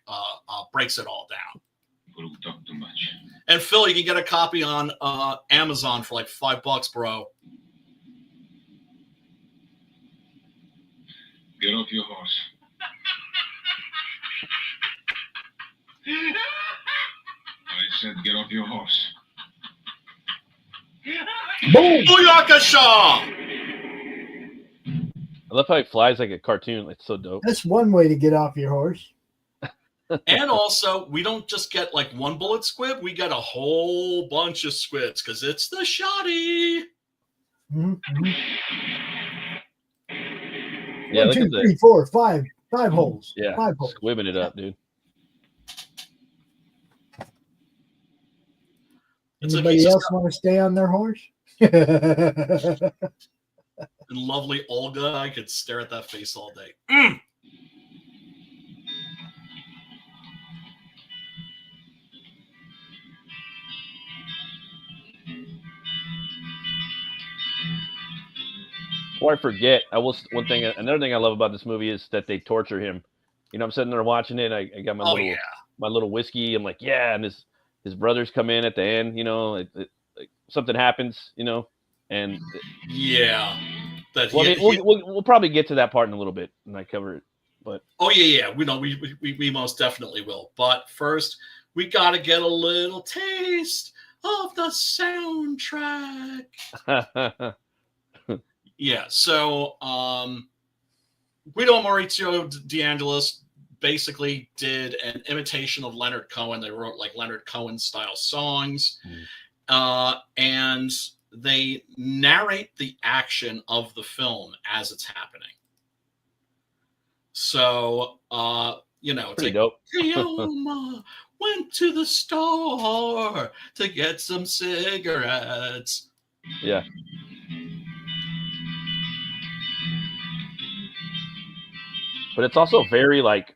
breaks it all down. People who talk too much. And Phil, you can get a copy on Amazon for like $5, bro. Get off your horse. I said get off your horse. Boom! Booyakasha! I love how he flies like a cartoon. It's so dope. That's one way to get off your horse. And also, we don't just get like one bullet squib. We get a whole bunch of squids because it's the shotty. Mm-hmm. Yeah, 1, 2, 3, 4, 5 holes. Yeah, 5 holes. Squibbing it up, dude. Anybody else want to stay on their horse? And lovely Olga, I could stare at that face all day. Before I forget, another thing I love about this movie is that they torture him. I'm sitting there watching it. I got my little whiskey. I'm like, yeah, and his brothers come in at the end. Something happens. And yeah. We'll probably get to that part in a little bit, and I cover it. But we most definitely will. But first, we got to get a little taste of the soundtrack. Yeah, so Guido Maurizio D'Angelis basically did an imitation of Leonard Cohen. They wrote like Leonard Cohen style songs, and they narrate the action of the film as it's happening. So, it's pretty like, dope. KEOMA went to the store to get some cigarettes. Yeah. But it's also very like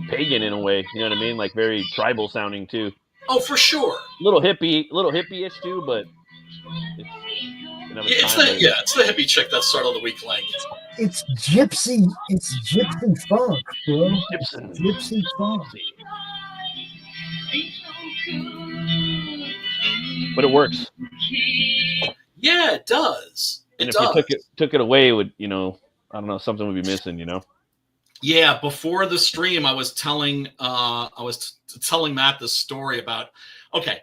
pagan in a way, you know what I mean? Like very tribal sounding too. Oh, for sure. Little hippie-ish too, but it's the hippie chick that started the week length. It's gypsy funk, bro. Gypsy funk. but it works. Yeah, it does. And if you took it away, it would, I don't know, something would be missing, Yeah, before the stream, I was telling Matt this story about, okay,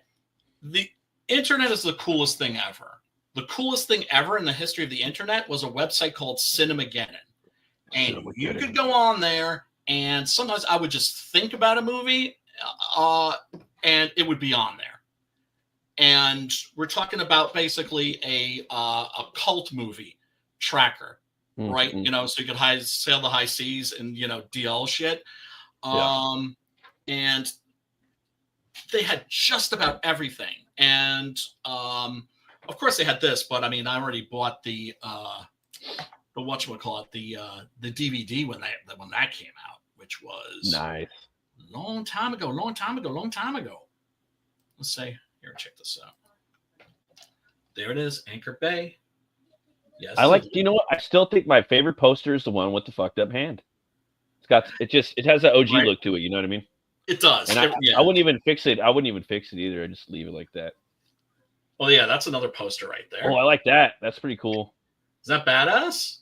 the internet is the coolest thing ever. The coolest thing ever in the history of the internet was a website called Cinemageddon. And you could go on there, and sometimes I would just think about a movie, and it would be on there. And we're talking about basically a cult movie tracker, right? So you could sail the high seas and DL shit. And they had just about everything. And of course they had this, but I mean, I already bought the whatchamacallit, the DVD when that came out, which was nice. Long time ago. Let's say, here, check this out. There it is, Anchor Bay. Yes. You know what? I still think my favorite poster is the one with the fucked up hand. It has that OG look to it. You know what I mean? It does. And I wouldn't even fix it. I wouldn't even fix it either. I just leave it like that. Well, yeah, that's another poster right there. Oh, I like that. That's pretty cool. Is that badass?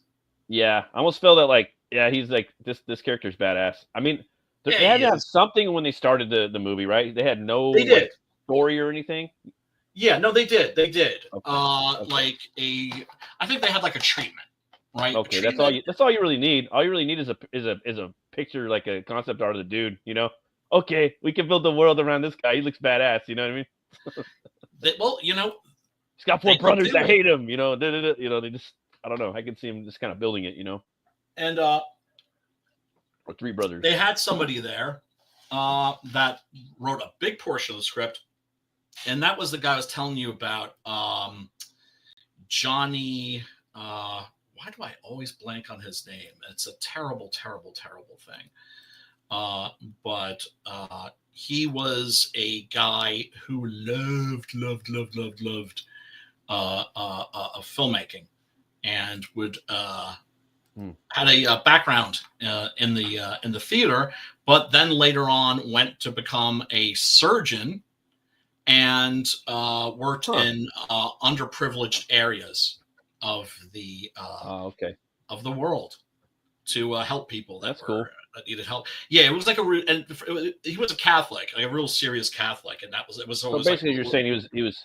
Yeah, I almost feel that he's like this character's badass. I mean, they had to have something when they started the movie, right? They had no story or anything. Yeah, no, they did. They did. Okay. I think they had like a treatment, right? Okay, that's all you really need. All you really need is a picture, like a concept art of the dude. Okay, we can build the world around this guy. He looks badass. You know what I mean? He's got 4 brothers that hate him. They just, I don't know. I can see him just kind of building it. And or 3 brothers. They had somebody there that wrote a big portion of the script. And that was the guy I was telling you about, Johnny. Why do I always blank on his name? It's a terrible, terrible, terrible thing. But he was a guy who loved filmmaking, and would had a background in the theater, but then later on went to become a surgeon. And worked in underprivileged areas of the of the world to help people that needed help. Yeah, it was like he was a Catholic, like a real serious Catholic, and it was. So basically, you're saying he was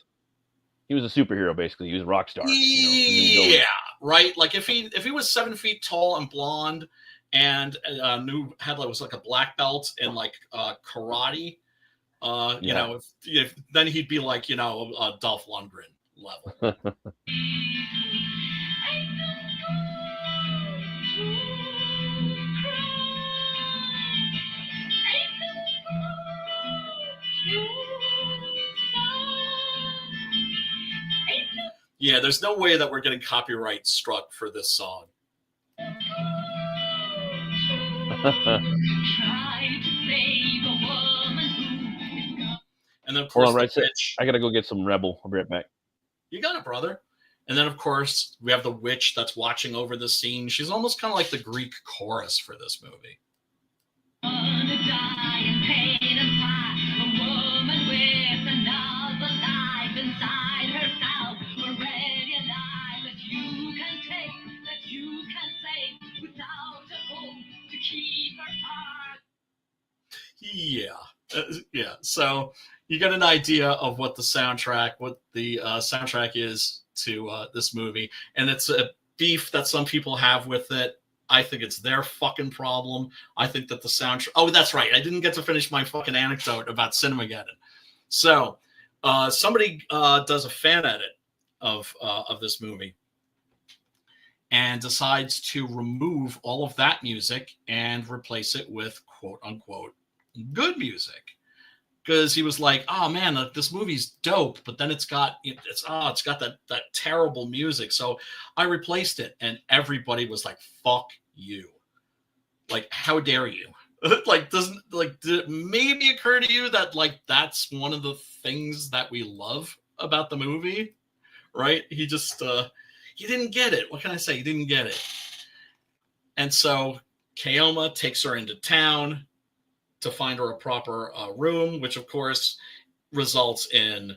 a superhero. Basically, he was a rock star. Yeah, right. Like if he was 7 feet tall and blonde, and was like a black belt in like karate. If then he'd be like, Dolph Lundgren level. Yeah, there's no way that we're getting copyright struck for this song. And then, of course, witch. I gotta go get some Rebel. I'll be right back. You got it, brother. And then, of course, we have the witch that's watching over the scene. She's almost kind of like the Greek chorus for this movie. Yeah. So you get an idea of what the soundtrack is to this movie, and it's a beef that some people have with it. I think it's their fucking problem. I think that the soundtrack. Oh, that's right. I didn't get to finish my fucking anecdote about Cinemageddon. So somebody does a fan edit of this movie and decides to remove all of that music and replace it with quote unquote good music, because he was like, oh man, this movie's dope, but then it's got that terrible music. So I replaced it, and everybody was like, fuck you. Like, how dare you? Like, did it maybe occur to you that like that's one of the things that we love about the movie, right? He just he didn't get it. What can I say? He didn't get it. And so KEOMA takes her into town to find her a proper room, which of course results in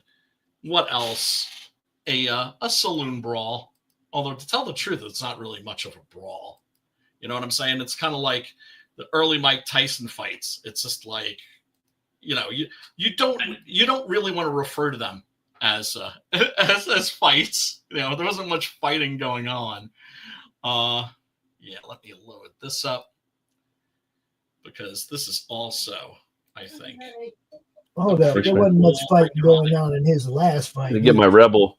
what else? A saloon brawl. Although to tell the truth, it's not really much of a brawl. You know what I'm saying? It's kind of like the early Mike Tyson fights. It's just like, you don't really want to refer to them as as fights. There wasn't much fighting going on. Let me load this up because this is also, I think. Oh, there wasn't much fighting going on in his last fight. To get my Rebel.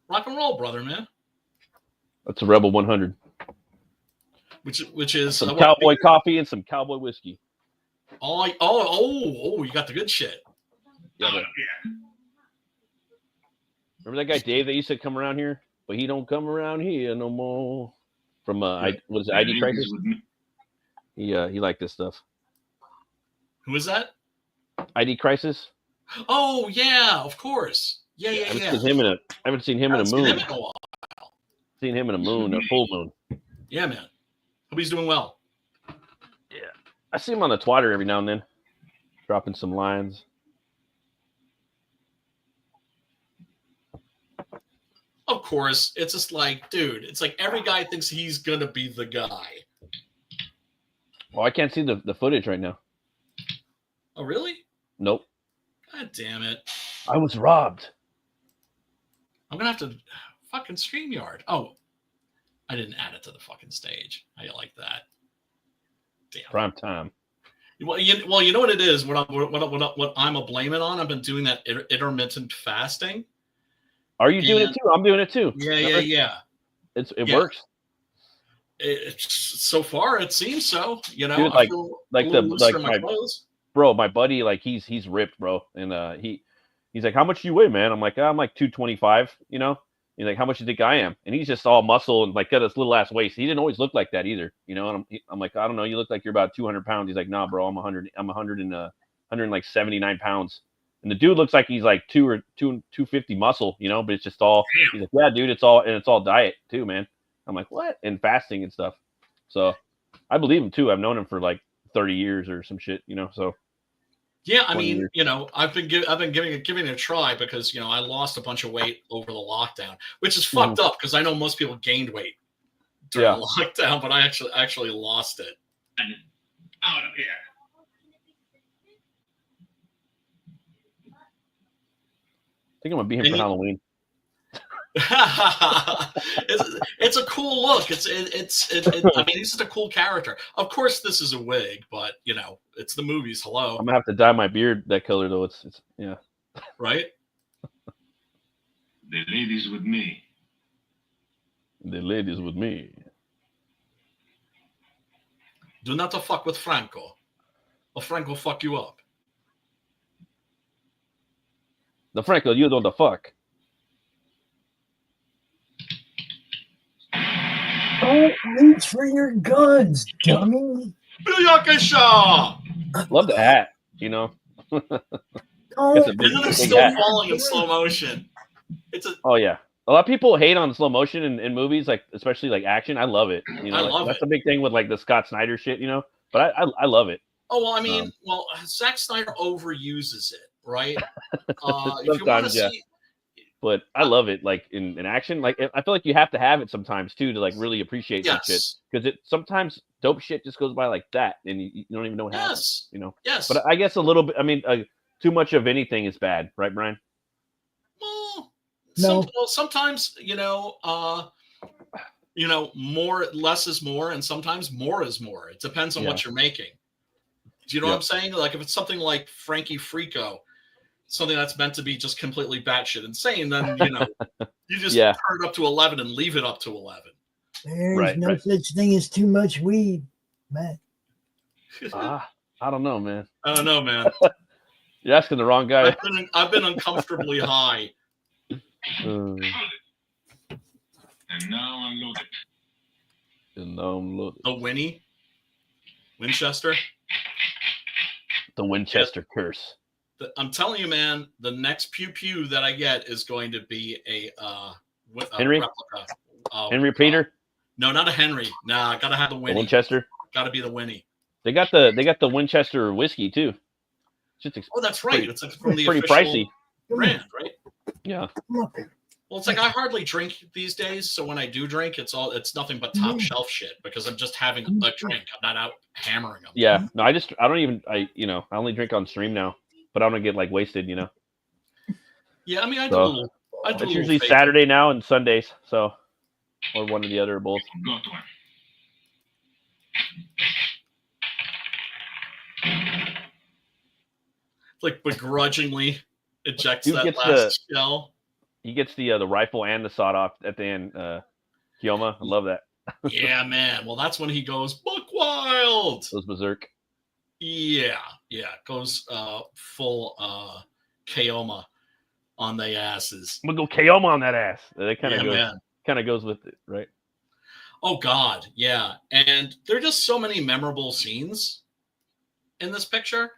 Rock and roll, brother, man. That's a Rebel 100. Which is some cowboy coffee and some cowboy whiskey. You got the good shit. Yeah, remember that guy Dave that used to come around here, but he don't come around here no more. From what is it, ID Crisis? He liked this stuff. Who is that? ID Crisis. Oh yeah, of course. Yeah. I haven't seen him in a moon. Him in a while. Seen him in a moon, a full moon. Yeah, man. Hope he's doing well. Yeah, I see him on the Twitter every now and then, dropping some lines. Of course, it's just like, dude, it's like every guy thinks he's gonna be the guy. Well, I can't see the footage right now. Oh, really? Nope. God damn it. I was robbed. I'm gonna have to fucking StreamYard. Oh, I didn't add it to the fucking stage. How you like that? Damn. Prime time. Well, you know what it is. What I'm a blame it on. I've been doing that intermittent fasting. Are you doing it too? I'm doing it too. Yeah. It works. So far, it seems so. Dude, I feel my buddy, like he's ripped, bro, and he's like, how much do you weigh, man? I'm like 225. He's like, how much do you think I am? And he's just all muscle and like got this little ass waist. He didn't always look like that either, And I'm like, I don't know. You look like you're about 200 pounds. He's like, nah, bro, I'm 179 pounds. And the dude looks like he's like 250 muscle, but it's just all. He's like, yeah, dude, it's all diet too, man. I'm like, what? And fasting and stuff. So I believe him too. I've known him for like 30 years or some shit, So. Yeah, I mean, I've been giving it a try because I lost a bunch of weight over the lockdown, which is fucked up because I know most people gained weight during the lockdown, but I actually lost it. Out of here. I think I'm gonna be here for Halloween. It's a cool look. I mean, he's just a cool character. Of course, this is a wig, but it's the movies. Hello. I'm gonna have to dye my beard that color though. It's right. The ladies with me. The ladies with me. Do not fuck with Franco, or Franco fuck you up. The Franco, you don't the fuck. Don't reach for your guns, dummy. Love the hat, Isn't it still falling in slow motion? Oh yeah. A lot of people hate on slow motion in movies, like especially like action. I love it. I love that's the big thing with like the Scott Snyder shit, But I love it. Oh well, I mean, Zack Snyder overuses it, right? Sometimes, yeah. But I love it, like in action. Like I feel like you have to have it sometimes too to like really appreciate some shit, because sometimes dope shit just goes by like that, and you don't even know what happens. Yes. But I guess a little bit. I mean, too much of anything is bad, right, Brian? Well, no. Sometimes more, less is more, and sometimes more is more. It depends on what you're making. Do you know what I'm saying? Like if it's something like Frankie Frico, something that's meant to be just completely batshit insane, then you just turn it up to 11 and leave it up to 11. There's no such thing as too much weed, man. I don't know, man. You're asking the wrong guy. I've been uncomfortably high. And now I'm loaded. The Winchester. The Winchester curse. I'm telling you, man, the next pew that I get is going to be a Henry replica. Henry Peter? No, not a Henry. Nah, I gotta have the Winnie. The Winchester. Gotta be the Winnie. They got the Winchester whiskey too. Oh, that's right. It's from the pretty official pricey brand, right? Yeah. Come up here. Well, it's like I hardly drink these days, so when I do drink, it's nothing but top shelf shit because I'm just having a drink. I'm not out hammering them. Yeah. No, I only drink on stream now, but I don't get like wasted, you know. Yeah, I mean, I do a little. It's usually Saturday now and Sundays, so or one or the other or both. Go to him. Like begrudgingly ejects Dude that gets last shell. He gets the rifle and the sawed off at the end. KEOMA, I love that. Yeah, man. Well, that's when he goes buck wild. Goes berserk. Yeah, goes full KEOMA on the asses. I'm gonna go KEOMA on that ass. That kind of goes with it, right? Oh God, yeah. And there are just so many memorable scenes in this picture.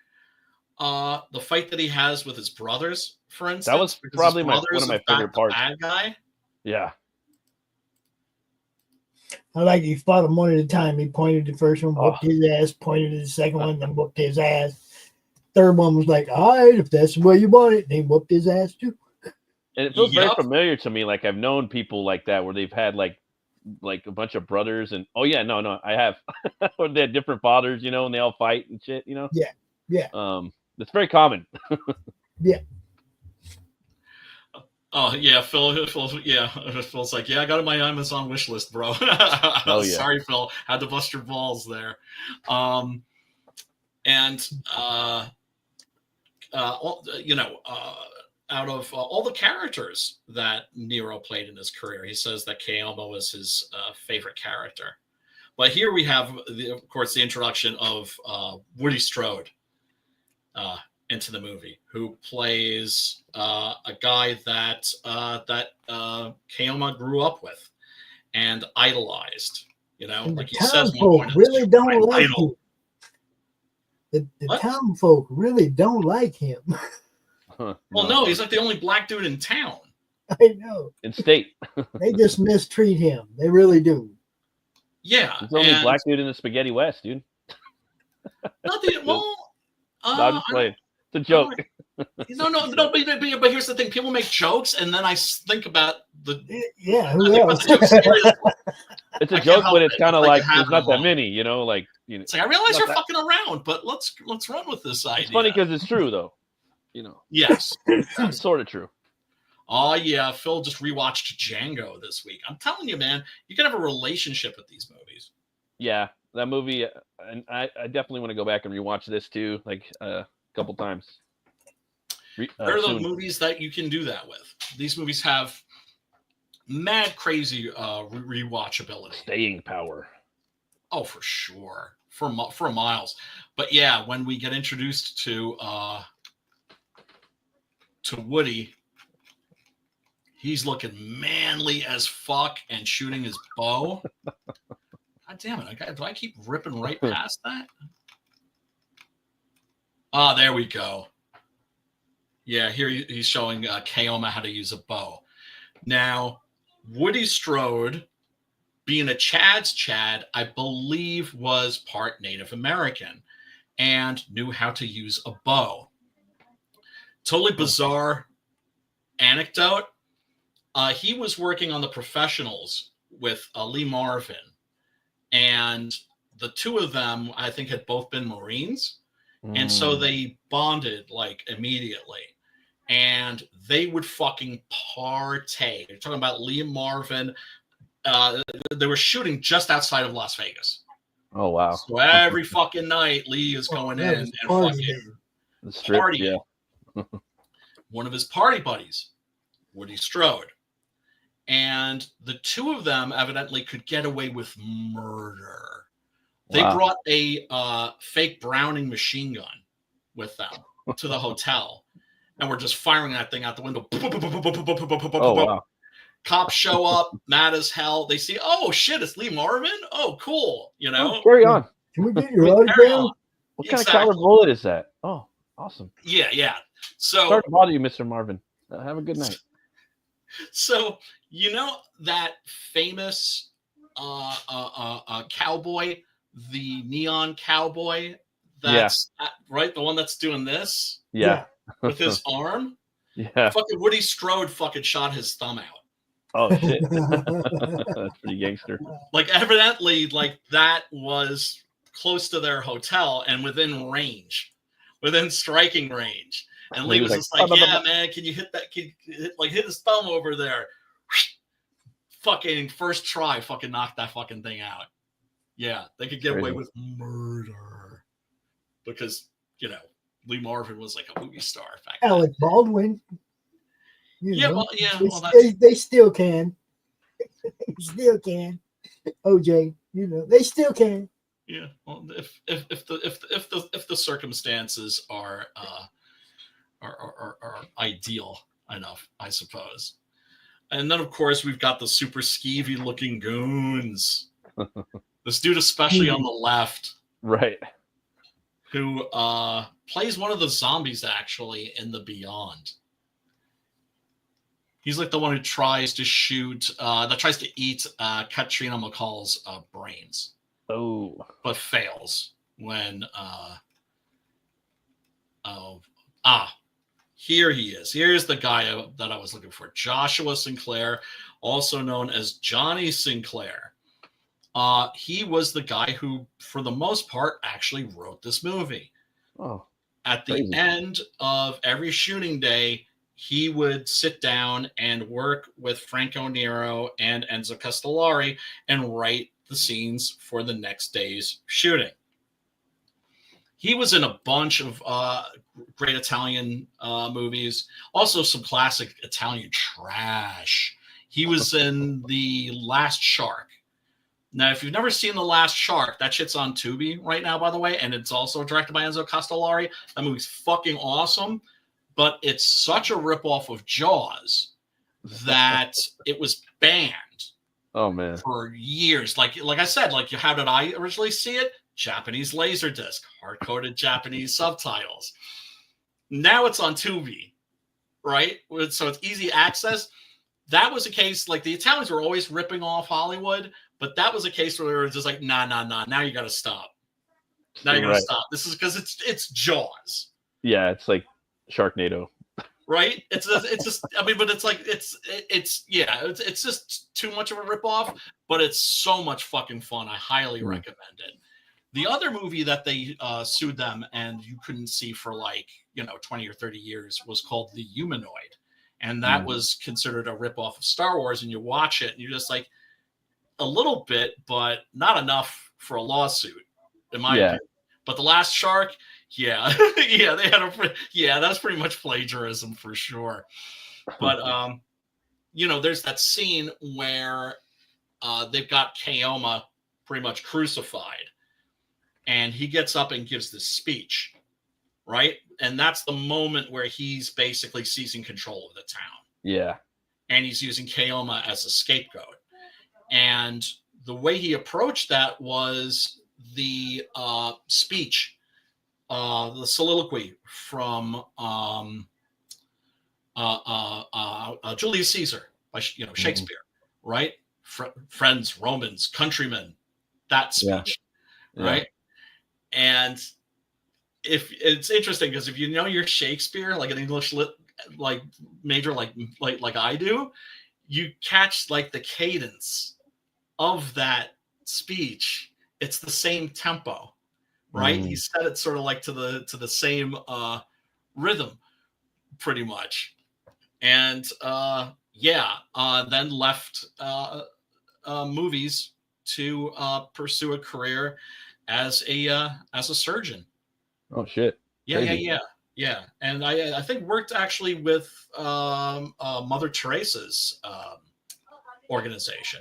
The fight that he has with his brothers, for instance. That was probably one of my favorite parts. Bad guy. Yeah. I like he fought him one at a time. He pointed the first one, whooped his ass, pointed to the second one, then whooped his ass. Third one was like, all right, if that's the way you want it, and he whooped his ass too. And it feels very familiar to me. Like I've known people like that where they've had like a bunch of brothers and I have where they had different fathers, you know, and they all fight and shit, you know. Yeah. It's very common. Yeah. Oh yeah, Phil's like, yeah, I got it on my Amazon wish list, bro. Oh yeah. Sorry, Phil, had to bust your balls there. Out of all the characters that Nero played in his career, he says that KEOMA was his favorite character. But here we have, of course, the introduction of Woody Strode into the movie, who plays a guy that KEOMA grew up with and idolized. You know, and like he town says, folk really don't like idol. him. The town folk really don't like him. Well, no, he's like the only black dude in town. I know. In state. They just mistreat him. They really do. Yeah. He's the only black dude in the Spaghetti West, dude. Not the, well, I'm just playing. It's a joke. No, but here's the thing. People make jokes, and then I think about the... Yeah, who else? It's a joke, but it's kind of like there's not that many, you know? Like, you know, it's like, I realize you're fucking around, but let's run with this idea. It's funny because it's true, though. You know. Yes. It's sort of true. Oh, yeah. Phil just rewatched Django this week. I'm telling you, man, you can have a relationship with these movies. Yeah, that movie, and I definitely want to go back and rewatch this, too, like a couple times. There are the movies that you can do that with. These movies have mad crazy rewatchability. Staying power. Oh, for sure. For miles. But yeah, when we get introduced to Woody, he's looking manly as fuck and shooting his bow. God damn it. Do I keep ripping right past that? Ah, there we go. Yeah, here he's showing KEOMA how to use a bow. Now, Woody Strode, being a Chad's Chad, I believe was part Native American and knew how to use a bow. Totally bizarre anecdote. He was working on The Professionals with Lee Marvin, and the two of them, I think, had both been Marines, and so they bonded like immediately, and they would fucking partay. You're talking about Lee Marvin. They were shooting just outside of Las Vegas. Oh wow! So every fucking night, Lee is going in and fucking partying. Yeah. One of his party buddies, Woody Strode. And the two of them evidently could get away with murder. They brought a fake Browning machine gun with them to the hotel and were just firing that thing out the window. Oh, wow. Cops show up, mad as hell. They see, oh, shit, it's Lee Marvin? Oh, cool. You know? Oh, carry on. Can we get your autograph? What kind of caliber bullet is that? Oh, awesome. Yeah. So, sorry to bother you, Mr. Marvin. Have a good night. So, you know that famous cowboy, the neon cowboy? That's right, the one that's doing this? Yeah. With his arm? Yeah. Fucking Woody Strode fucking shot his thumb out. Oh shit. That's pretty gangster. Like evidently, like that was close to their hotel and within striking range. And Lee was just like, yeah, man, can you hit that? Can you hit his thumb over there? Fucking first try, fucking knock that fucking thing out. Yeah, they could get away with murder because, you know, Lee Marvin was like a movie star. Alec Baldwin. Yeah, know, they still can. Still can. OJ, you know, they still can. Yeah, well, if the circumstances are ideal enough, I suppose. And then, of course, we've got the super skeevy looking goons. This dude, especially on the left, right, who plays one of the zombies actually in The Beyond. He's like the one who tries to eat Katrina McCall's brains. Oh, but fails when here he is. Here's the guy that I was looking for. Joshua Sinclair, also known as Johnny Sinclair. He was the guy who, for the most part, actually wrote this movie. Oh, at the end of every shooting day, he would sit down and work with Franco Nero and Enzo Castalari and write the scenes for the next day's shooting. He was in a bunch of great Italian movies, also some classic Italian trash. He was in The Last Shark. Now, if you've never seen The Last Shark, that shit's on Tubi right now, by the way, and it's also directed by Enzo Castellari. That movie's fucking awesome, but it's such a ripoff of Jaws that it was banned. Oh man! For years, like I said, like how did I originally see it? Japanese Laserdisc, hard-coded Japanese subtitles. Now it's on Tubi, right? So it's easy access. That was a case, like the Italians were always ripping off Hollywood, but that was a case where they were just like, nah. Now you got to stop. Now you got to stop. This is because it's Jaws. Yeah, it's like Sharknado. Right? It's just I mean, but it's like it's just too much of a ripoff, but it's so much fucking fun. I highly recommend it. The other movie that they sued them and you couldn't see for 20 or 30 years was called The Humanoid. And that was considered a ripoff of Star Wars. And you watch it and you're just like, a little bit, but not enough for a lawsuit, in my opinion. But The Last Shark, yeah, that's pretty much plagiarism for sure. But there's that scene where they've got KEOMA pretty much crucified, and he gets up and gives this speech, right? And that's the moment where he's basically seizing control of the town. Yeah, and he's using KEOMA as a scapegoat. And the way he approached that was the speech, the soliloquy from Julius Caesar by Shakespeare, right? Friends, Romans, countrymen, that speech, right? And if it's interesting because if you know your Shakespeare, like an English major, like I do, you catch like the cadence of that speech. It's the same tempo, right? He said it sort of like to the same rhythm, pretty much, and then left movies to pursue a career as a surgeon. Oh shit! Yeah, and I think worked actually with Mother Teresa's organization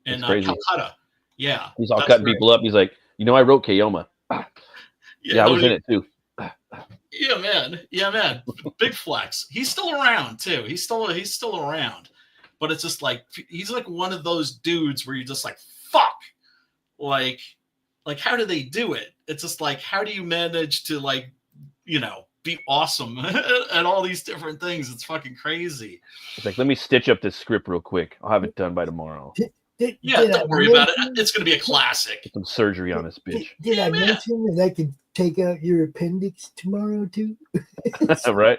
in Calcutta. Yeah, he's all cutting people up. He's like, I wrote KEOMA. I was in it too. Yeah, man. Big flex. He's still around too. He's still around, but it's just like he's like one of those dudes where you're just like, fuck, like how do they do it? It's just like, how do you manage to be awesome at all these different things? It's fucking crazy. It's like, let me stitch up this script real quick. I'll have it done by tomorrow. Don't worry about it. It's going to be a classic. Get some surgery on this bitch. Did I mention that I could take out your appendix tomorrow too? Right.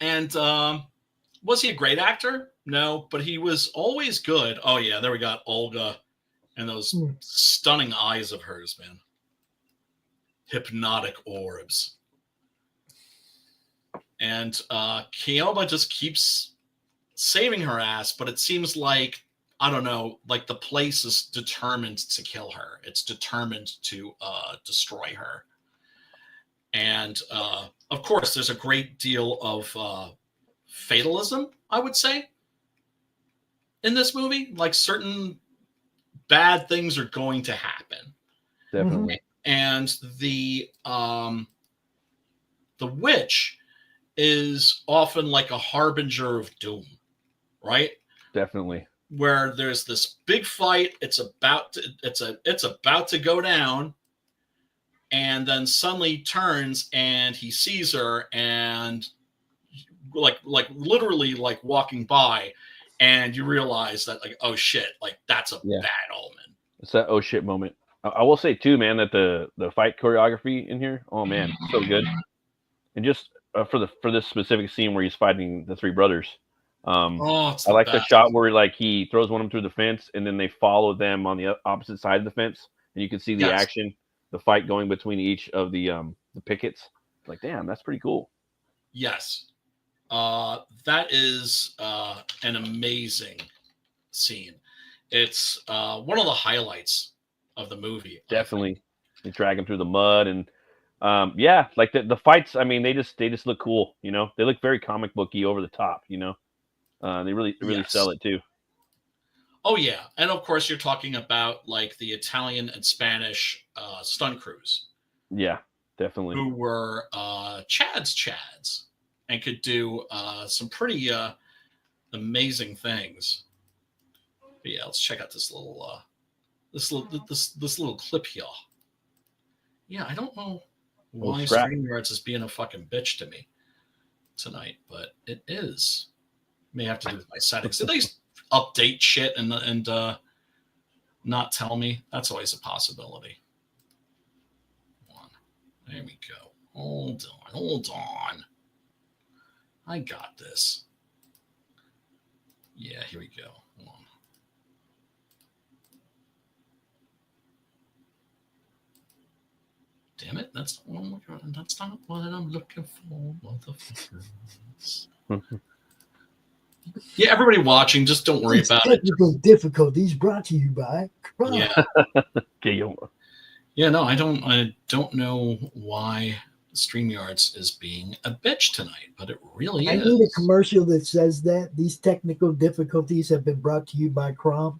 And was he a great actor? No, but he was always good. Oh yeah, there we got Olga and those stunning eyes of hers, man. Hypnotic orbs. And KEOMA just keeps saving her ass, but it seems like, I don't know, like the place is determined to kill her. It's determined to destroy her. And of course, there's a great deal of fatalism, I would say, in this movie. Like certain bad things are going to happen. Definitely. And the witch is often like a harbinger of doom, right? Definitely. Where there's this big fight, it's about to go down, and then suddenly turns and he sees her, and like literally like walking by, and you realize that like, oh shit, like that's a bad omen. It's that oh shit moment. I will say too, man, that the fight choreography in here, oh man, so good. And just for this specific scene where he's fighting the three brothers, I like the shot where like he throws one of them through the fence, and then they follow them on the opposite side of the fence, and you can see the action, the fight going between each of the pickets. Like, damn, that's pretty cool. Yes, that is an amazing scene. It's one of the highlights of the movie. Definitely, they drag him through the mud, and yeah, like the fights. I mean, they just look cool. You know, they look very comic booky, over the top. You know, they really sell it too. Oh yeah, and of course you're talking about like the Italian and Spanish stunt crews. Yeah, definitely. Who were Chads and could do some pretty amazing things. But yeah, let's check out this little clip here. Yeah, I don't know why StreamYards is being a fucking bitch to me tonight, but it is. May have to do with my settings. Did they update shit and not tell me? That's always a possibility. There we go. Hold on. I got this. Yeah, here we go. Hold on. Damn it! That's not what I'm looking for, motherfuckers. Yeah, everybody watching, just don't worry about it. Technical difficulties brought to you by KEOMA. Yeah. KEOMA. Yeah, no, I don't know why StreamYards is being a bitch tonight, but it really is. I need a commercial that says that these technical difficulties have been brought to you by KEOMA.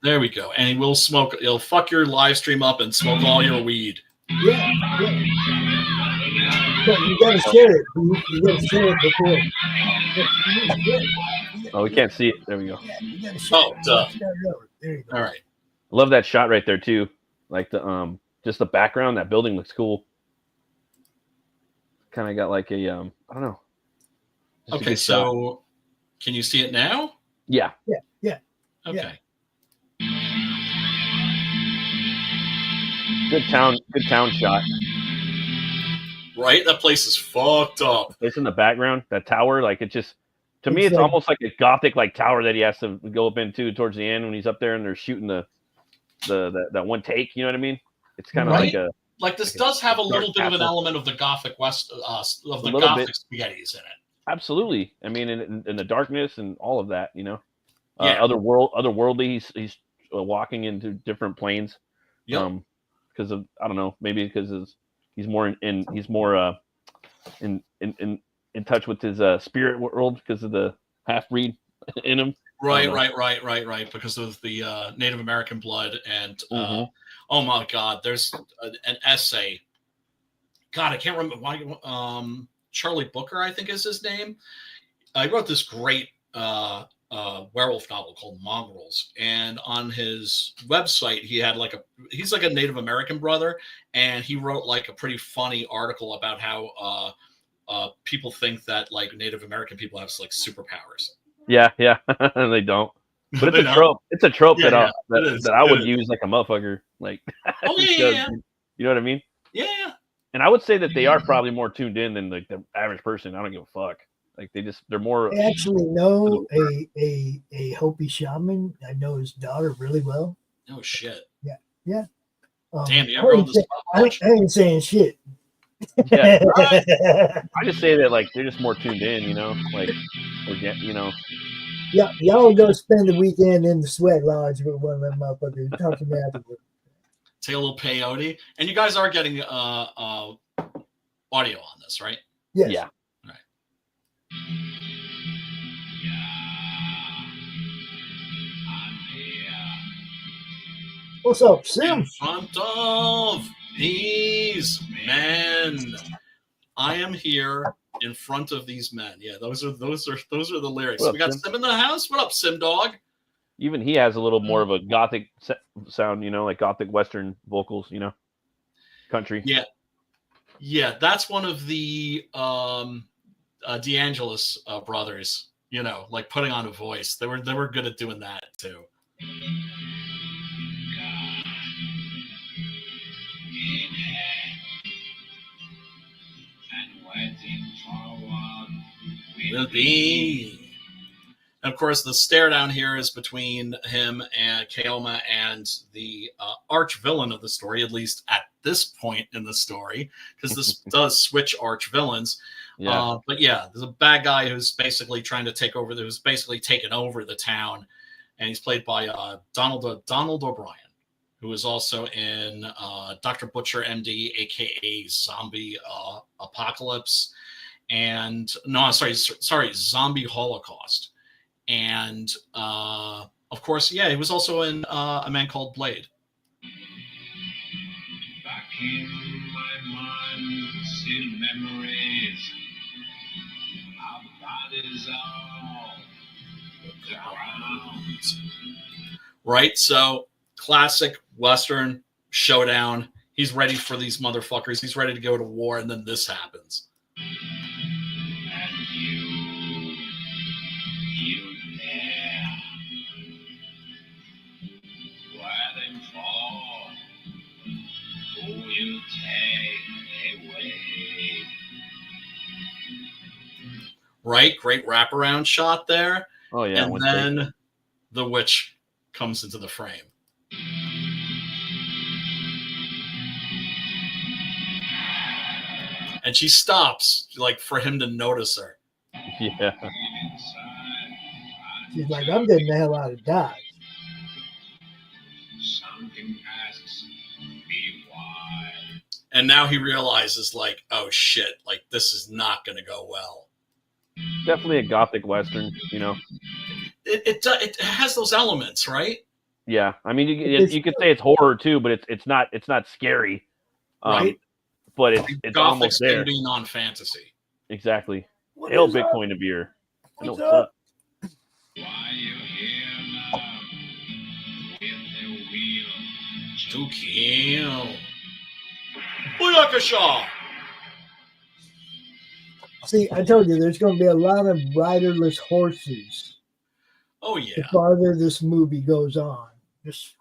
There we go. And he'll fuck your live stream up and smoke all your weed. Yeah. But you gotta share it. You gotta share it before. Oh, we can't see it. There we go. Yeah, you gotta share it. Duh. There you go. All right. Love that shot right there too. Like the just the background, that building looks cool. Kind of got like a I don't know. Okay, so can you see it now? Yeah. Okay. Good town shot. Right? That place is fucked up. It's in the background, that tower, like it just to me it's almost like a gothic like tower that he has to go up into towards the end when he's up there and they're shooting that one take, you know what I mean? It's kind of like this does have a little bit of an element of the Gothic West of the Gothic spaghettis in it. Absolutely. I mean, in the darkness and all of that, you know. Yeah. Otherworldly. He's walking into different planes. Yeah. Because of I don't know, maybe because he's more in touch with his spirit world because of the half breed in him. Right. Because of the Native American blood and oh my God, there's an essay. God, I can't remember why. Charlie Booker, I think is his name. I wrote this great werewolf novel called Mongrels, and on his website he had he's like a Native American brother, and he wrote like a pretty funny article about how people think that like Native American people have like superpowers. Yeah, they don't. But it's a trope. It's a trope that I would use like a motherfucker. Like, oh yeah. You know what I mean? Yeah. And I would say that they are probably more tuned in than like the average person. I don't give a fuck. Like they're more. I actually know a Hopi shaman. I know his daughter really well. Oh shit. Yeah. Damn, you ever go to the I ain't saying shit. Yeah. I just say that like they're just more tuned in, like you know. Yeah, y'all go spend the weekend in the sweat lodge with one of them motherfuckers. Talk to me afterwards. Take a little peyote, and you guys are getting audio on this, right? Yes. Yeah. All right. What's up, Sim? In front of these men, I am here in front of these men. Yeah, those are the lyrics. Up, We got Sim? Sim in the house. What up, Sim dog? Even he has a little more of a gothic sound, like gothic Western vocals, country. Yeah, that's one of the DeAngelis brothers. Like putting on a voice. They were good at doing that too. Will be. And of course, the stare down here is between him and KEOMA and the arch villain of the story, at least at this point in the story, because this does switch arch villains. Yeah. But yeah, there's a bad guy who's basically trying to take over. Who's basically taken over the town, and he's played by Donald O'Brien, who is also in Dr. Butcher, MD, aka Zombie Apocalypse, and Zombie Holocaust. And of course, he was also in A Man Called Blade. Back in my mind, still memories. Our bodies all the ground. Right, so classic Western showdown. He's ready for these motherfuckers. He's ready to go to war, and then this happens. And you there, where them fall, who you take away. Right, great wraparound shot there. Oh yeah. And then the witch comes into the frame. And she stops, like, for him to notice her. Yeah. She's like, I'm getting the hell out of Dodge. Something asks me why. And now he realizes, like, oh shit, like, this is not going to go well. Definitely a gothic Western, It has those elements, right? Yeah, I mean, you could say it's horror too, but it's not scary, Right. But it's almost there. Gothic being non-fantasy. Exactly. Hail Bitcoin to beer. What's up? Why you here now? With the wheel To kill. Booyakasha! See, I told you there's going to be a lot of riderless horses. Oh yeah. The farther this movie goes on, just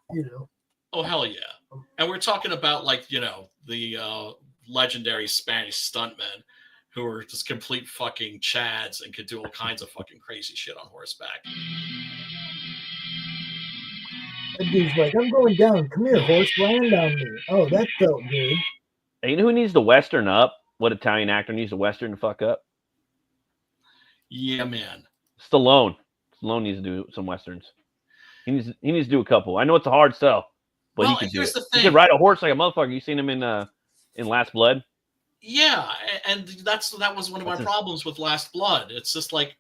Oh hell yeah. And we're talking about, like, the legendary Spanish stuntmen who are just complete fucking chads and could do all kinds of fucking crazy shit on horseback. That dude's like, I'm going down. Come here, horse. Land on me. Oh, that felt good. Hey, you know who needs to Western up? What Italian actor needs to Western to fuck up? Yeah, man. Stallone. Stallone needs to do some Westerns. He needs to do a couple. I know it's a hard sell, but he can do it. He can ride a horse like a motherfucker. You seen him in Last Blood? Yeah, and that was one of my problems with Last Blood. It's just like,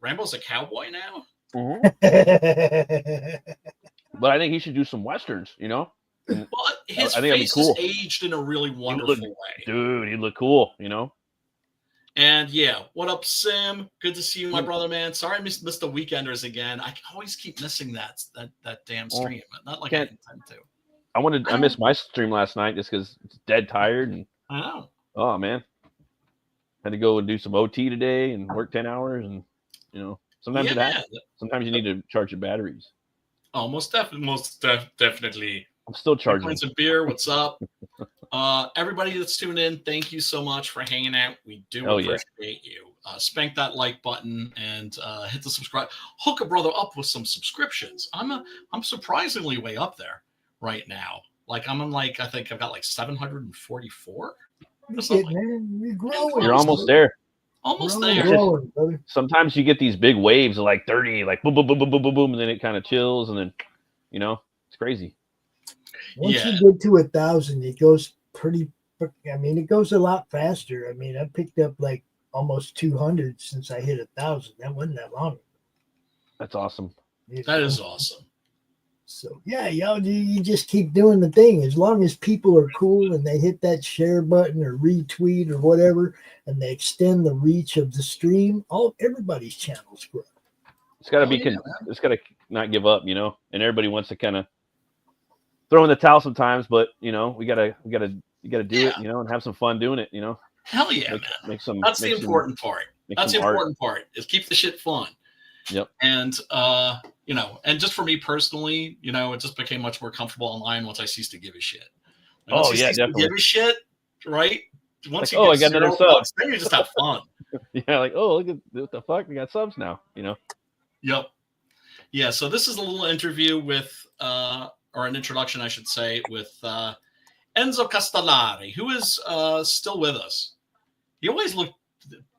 Rambo's a cowboy now? Mm-hmm. But I think he should do some Westerns, Well, his I think face is aged in a really wonderful way. Dude, he'd look cool, And yeah, what up, Sim? Good to see you, my brother, man. Sorry I missed the Weekenders again. I always keep missing that damn stream. Not like I intend to. I missed my stream last night just because it's dead tired. And I know. Oh man, had to go and do some OT today and work 10 hours, and sometimes it happens. Sometimes you need to charge your batteries. Oh, most definitely. I'm still charging. Some beer. What's up? Everybody that's tuned in, thank you so much for hanging out. We do appreciate you. Spank that like button and hit the subscribe. Hook a brother up with some subscriptions. I'm surprisingly way up there right now. Like I'm on like I think I've got like 744. You're growing. You're almost there. Almost there. Growing, sometimes you get these big waves of like 30, like boom, boom, boom, boom, boom, boom, boom, and then it kind of chills, and then it's crazy. Once you get to 1,000, it goes pretty. I mean, it goes a lot faster. I mean, I picked up like almost 200 since I hit 1,000. That wasn't that long. That's awesome. That is awesome. So yeah, you just keep doing the thing. As long as people are cool and they hit that share button or retweet or whatever, and they extend the reach of the stream, everybody's channels grow. It's got to be. It's got to not give up, and everybody wants to kind of throw in the towel sometimes, but we gotta do it, and have some fun doing it, Hell yeah, man. That's the important part. That's the important part is keep the shit fun. Yep. And and just for me personally, it just became much more comfortable online once I ceased to give a shit. Definitely. Give a shit, right? Once I got another sub. Then you just have fun. Yeah, like look at what the fuck, we got subs now, Yep. Yeah, so this is a little interview with or an introduction, I should say, with Enzo Castalari, who is still with us. He always looked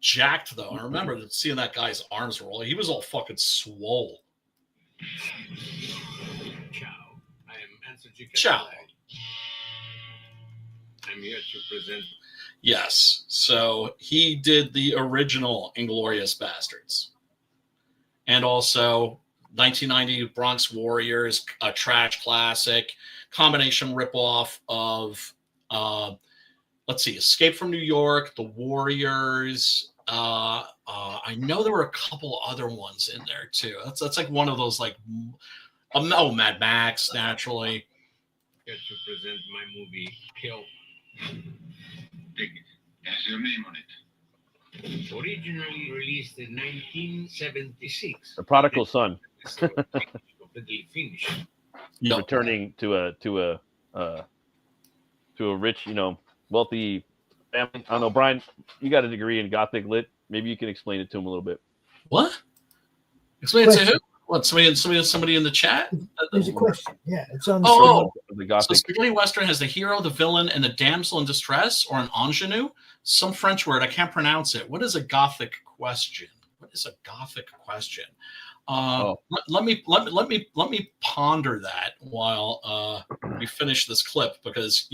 jacked, though. I remember seeing that guy's arms roll. He was all fucking swole. Ciao. I am Enzo Castalari. Ciao. I'm here to present. Yes. So he did the original Inglourious Bastards. And also 1990 Bronx Warriors, a trash classic, combination ripoff of Escape from New York, The Warriors. I know there were a couple other ones in there too. That's like one of those like Mad Max, naturally. Here to present my movie KEOMA. Take it. Has your name on it. Originally released in 1976. The Prodigal Son. Completely finished. Yep. Returning to a rich, wealthy family. I don't know, Brian, you got a degree in Gothic lit. Maybe you can explain it to him a little bit. What? Explain it to who? What? Somebody in the chat? There's a question. Yeah, it's on the the Gothic. So spaghetti western has the hero, the villain, and the damsel in distress, or an ingenue. Some French word, I can't pronounce it. What is a Gothic question? Let me ponder that while we finish this clip, because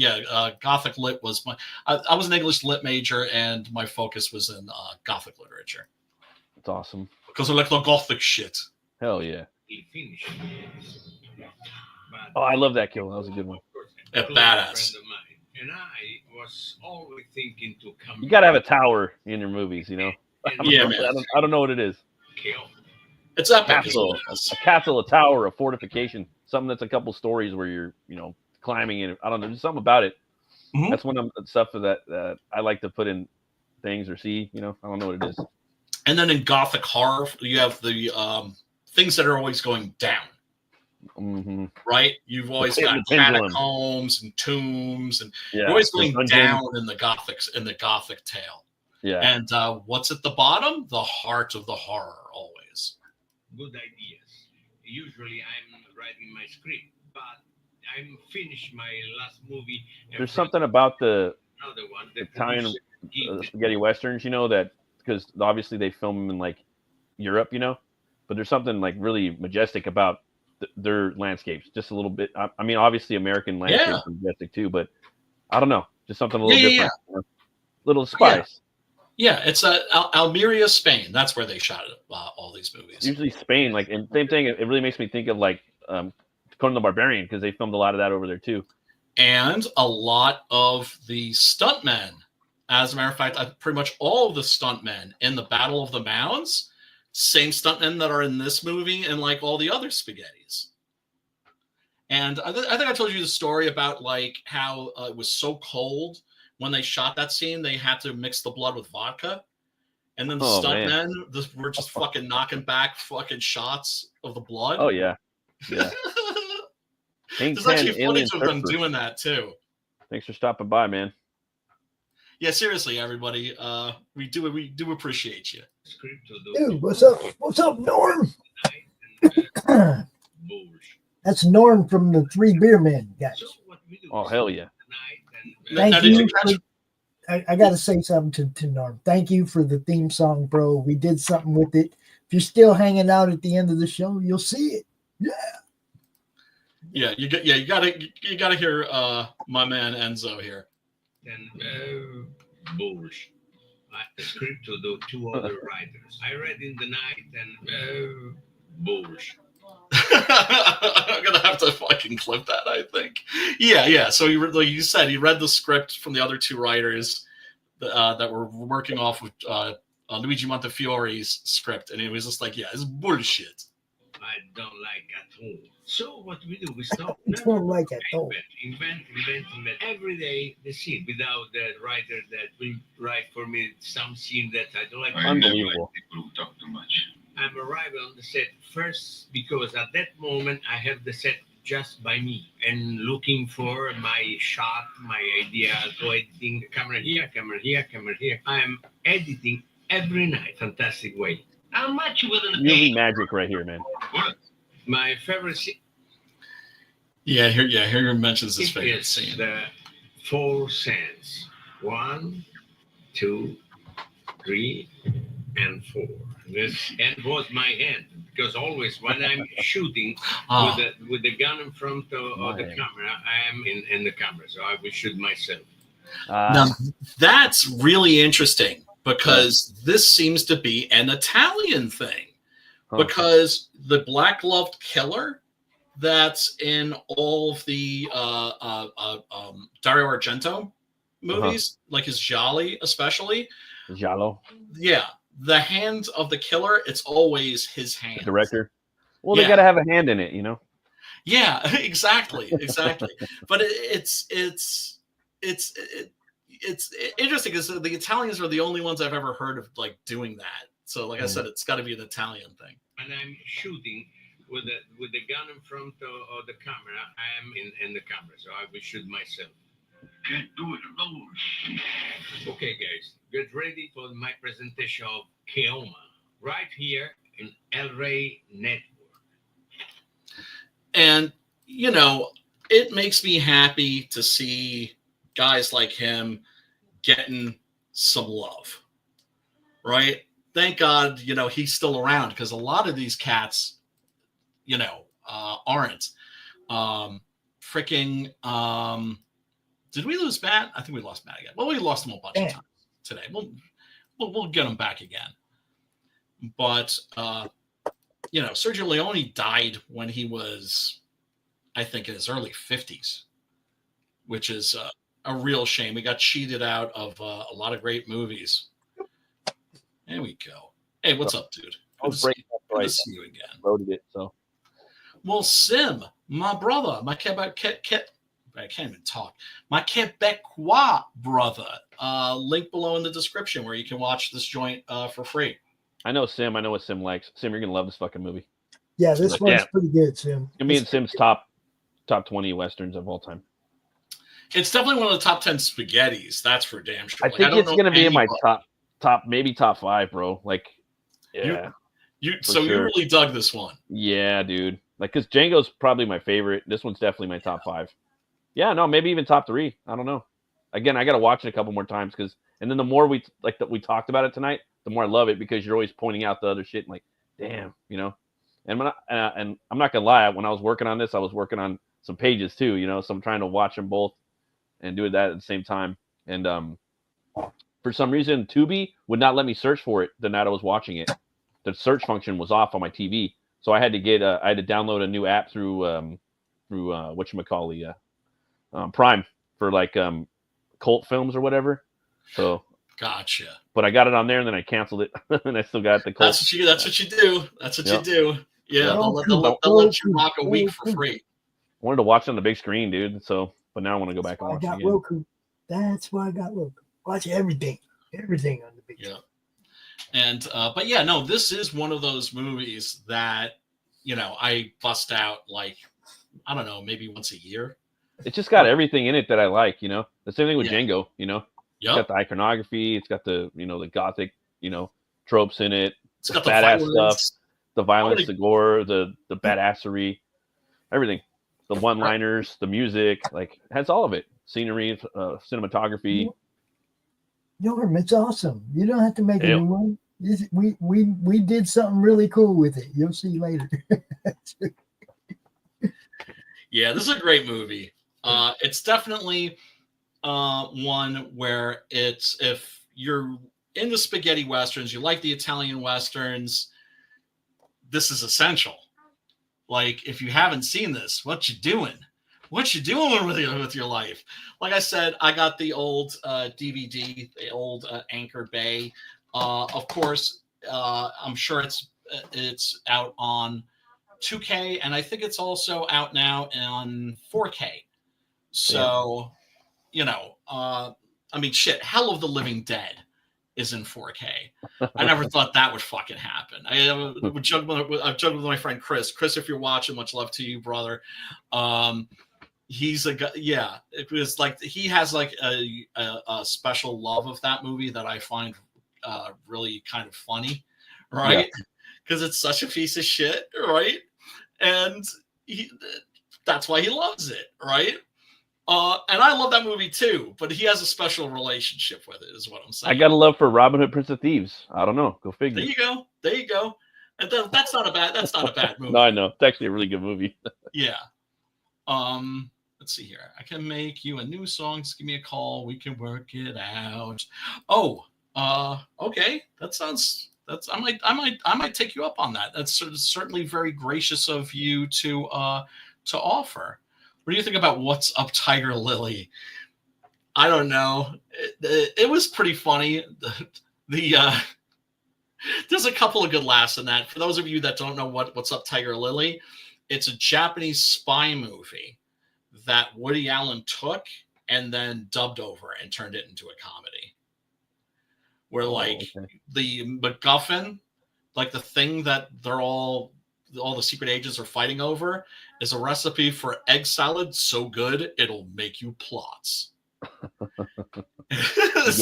Gothic lit was I was an English lit major and my focus was in Gothic literature. That's awesome. Because I like the Gothic shit. Hell yeah. Oh, I love that kill. That was a good one. A badass. And I was always thinking to come. You got to have a tower in your movies, Yeah, man. I don't know what it is. It's epic. A castle, a tower, a fortification, something that's a couple stories where you're, climbing in. I don't know, there's something about it. Mm-hmm. That's one of the stuff that I like to put in things or see. I don't know what it is. And then in Gothic horror, you have the things that are always going down. Mm-hmm. Right? You've always got catacombs and tombs, and you're always going down in the Gothic tale. Yeah. And what's at the bottom? The heart of the horror, always. Good ideas. Usually I'm writing my script, but I'm finished my last movie. There's something about the Italian the spaghetti westerns, that because obviously they film them in like Europe, but there's something like really majestic about their landscapes, just a little bit. I mean, obviously American landscapes are majestic too, but I don't know, just something a little different, little spice. Yeah, it's Almeria, Spain. That's where they shot all these movies. Usually Spain, like, and same thing. It really makes me think of like Conan the Barbarian, because they filmed a lot of that over there too. And a lot of the stuntmen. As a matter of fact, pretty much all of the stuntmen in the Battle of the Mounds, same stuntmen that are in this movie and like all the other spaghettis. And I think I told you the story about like how it was so cold when they shot that scene, they had to mix the blood with vodka. And then the stuntmen were just fucking knocking back fucking shots of the blood. Oh, yeah. Yeah. There's actually footage of them doing that, too. Thanks for stopping by, man. Yeah, seriously, everybody. We do appreciate you. Dude, what's up? What's up, Norm? That's Norm from the Three Beer Men, guys. Oh, hell yeah. Thank you. I got to say something to Norm. Thank you for the theme song, bro. We did something with it. If you're still hanging out at the end of the show, you'll see it. Yeah. You gotta hear my man Enzo here. And bullshit. A script to the two other writers. I read in the night and bullshit. I'm gonna have to fucking clip that, I think. Yeah. So like you said, he read the script from the other two writers that were working off with Luigi Montefiore's script, and it was just like, yeah, it's bullshit. I don't like at all. So what we do, we stop. Don't like at all. Invent every day the scene without the writer that will write for me some scene that I don't like. Unbelievable. People who talk too much. I'm arriving on the set first because at that moment I have the set just by me and looking for my shot, my idea, so editing camera here, camera here, camera here. I'm editing every night, fantastic way. How much you willing to Movie pay? magic right here, man. My favorite scene. Yeah, here mentions his favorite It's scene. the 4 cents. 1, 2, 3, and 4. This hand was my hand because always when I'm shooting with the gun in front of the camera, I am in the camera, so I will shoot myself. Now, that's really interesting because this seems to be an Italian thing. Because the black gloved killer that's in all of the Dario Argento movies, like his Jolly especially. Giallo. Yeah. The hand of the killer, it's always his hand. The director. Well, they got to have a hand in it, you know? Yeah, exactly. But it's interesting because the Italians are the only ones I've ever heard of like doing that. So, like I said, it's got to be an Italian thing. When I'm shooting with the gun in front of the camera, I am in the camera, so I will shoot myself. Can't do it alone. Okay, guys, get ready for my presentation of KEOMA right here in El Rey Network. And, you know, it makes me happy to see guys like him getting some love, right? Thank God, you know, he's still around because a lot of these cats, you know, aren't. Did we lose Matt? I think we lost Matt again. Well, we lost him a bunch of times today. We'll get him back again. But, you know, Sergio Leone died when he was, I think, in his early 50s, which is a real shame. We got cheated out of a lot of great movies. There we go. Hey, what's up, dude? Good to see you again. Loaded it, so. Well, Sim, my brother, I can't even talk. My Quebecois brother. Link below in the description where you can watch this joint for free. I know Sim. I know what Sim likes. Sim, you're gonna love this fucking movie. Yeah, this one's pretty good, Sim. Me and Sim's top 20 westerns of all time. It's definitely one of the top 10 spaghettis. That's for damn sure. I think it's gonna be in my top, maybe top 5, bro. Like, yeah. You really dug this one. Yeah, dude. Like, because Django's probably my favorite. This one's definitely my top 5. Yeah, no, maybe even top 3. I don't know. Again, I got to watch it a couple more times and then the more we talked about it tonight, the more I love it because you're always pointing out the other shit and like, damn, you know. And and I'm not gonna lie, when I was working on this, I was working on some pages too, you know. So I'm trying to watch them both and do that at the same time. And for some reason, Tubi would not let me search for it the night I was watching it. The search function was off on my TV, so I had to download a new app through whatchamacallit, Prime for like cult films or whatever. So gotcha. But I got it on there and then I canceled it and I still got the cult. That's what you do. You do. Yeah, they'll let you rock a week for free. I wanted to watch it on the big screen, dude. So, but now I want to go back and watch it again. Roku. That's why I got Roku. Watch everything on the big screen. And but yeah, no, this is one of those movies that, you know, I bust out like, I don't know, maybe once a year. It's just got everything in it that I like, you know. The same thing with Yeah. Django, you know. Yep. It's got the iconography, it's got the, you know, the gothic, you know, tropes in it. It's got the badass stuff, violence. the violence, the gore, the badassery, everything. The one-liners, the music, like it has all of it. Scenery, cinematography. Norm, it's awesome. You don't have to make a new one. We did something really cool with it. You'll see later. Yeah, this is a great movie. It's definitely one where it's, if you're into spaghetti westerns, you like the Italian westerns, this is essential. Like, if you haven't seen this, what you doing? What you doing with your life? Like I said, I got the old DVD, the old Anchor Bay. Of course, I'm sure it's out on 2K, and I think it's also out now on 4K. So, you know, I mean, shit, Hell of the Living Dead is in 4K. I never thought that would fucking happen. I've joked with my friend Chris. Chris, if you're watching, much love to you, brother. He's a guy. Yeah, it was like he has like a special love of that movie that I find really kind of funny, right? Because it's such a piece of shit, right? And that's why he loves it, right? And I love that movie too, but he has a special relationship with it, is what I'm saying. I got a love for Robin Hood, Prince of Thieves. I don't know. Go figure. There you go. And that's not a bad movie. No, I know. It's actually a really good movie. Yeah. Let's see here. I can make you a new song. Just give me a call. We can work it out. Oh, okay. I might take you up on that. That's certainly very gracious of you to offer. What do you think about What's Up, Tiger Lily? I don't know. It was pretty funny. There's a couple of good laughs in that. For those of you that don't know What's Up, Tiger Lily, it's a Japanese spy movie that Woody Allen took and then dubbed over and turned it into a comedy. Where the MacGuffin, like the thing that all the secret agents are fighting over, is a recipe for egg salad so good it'll make you plots. Good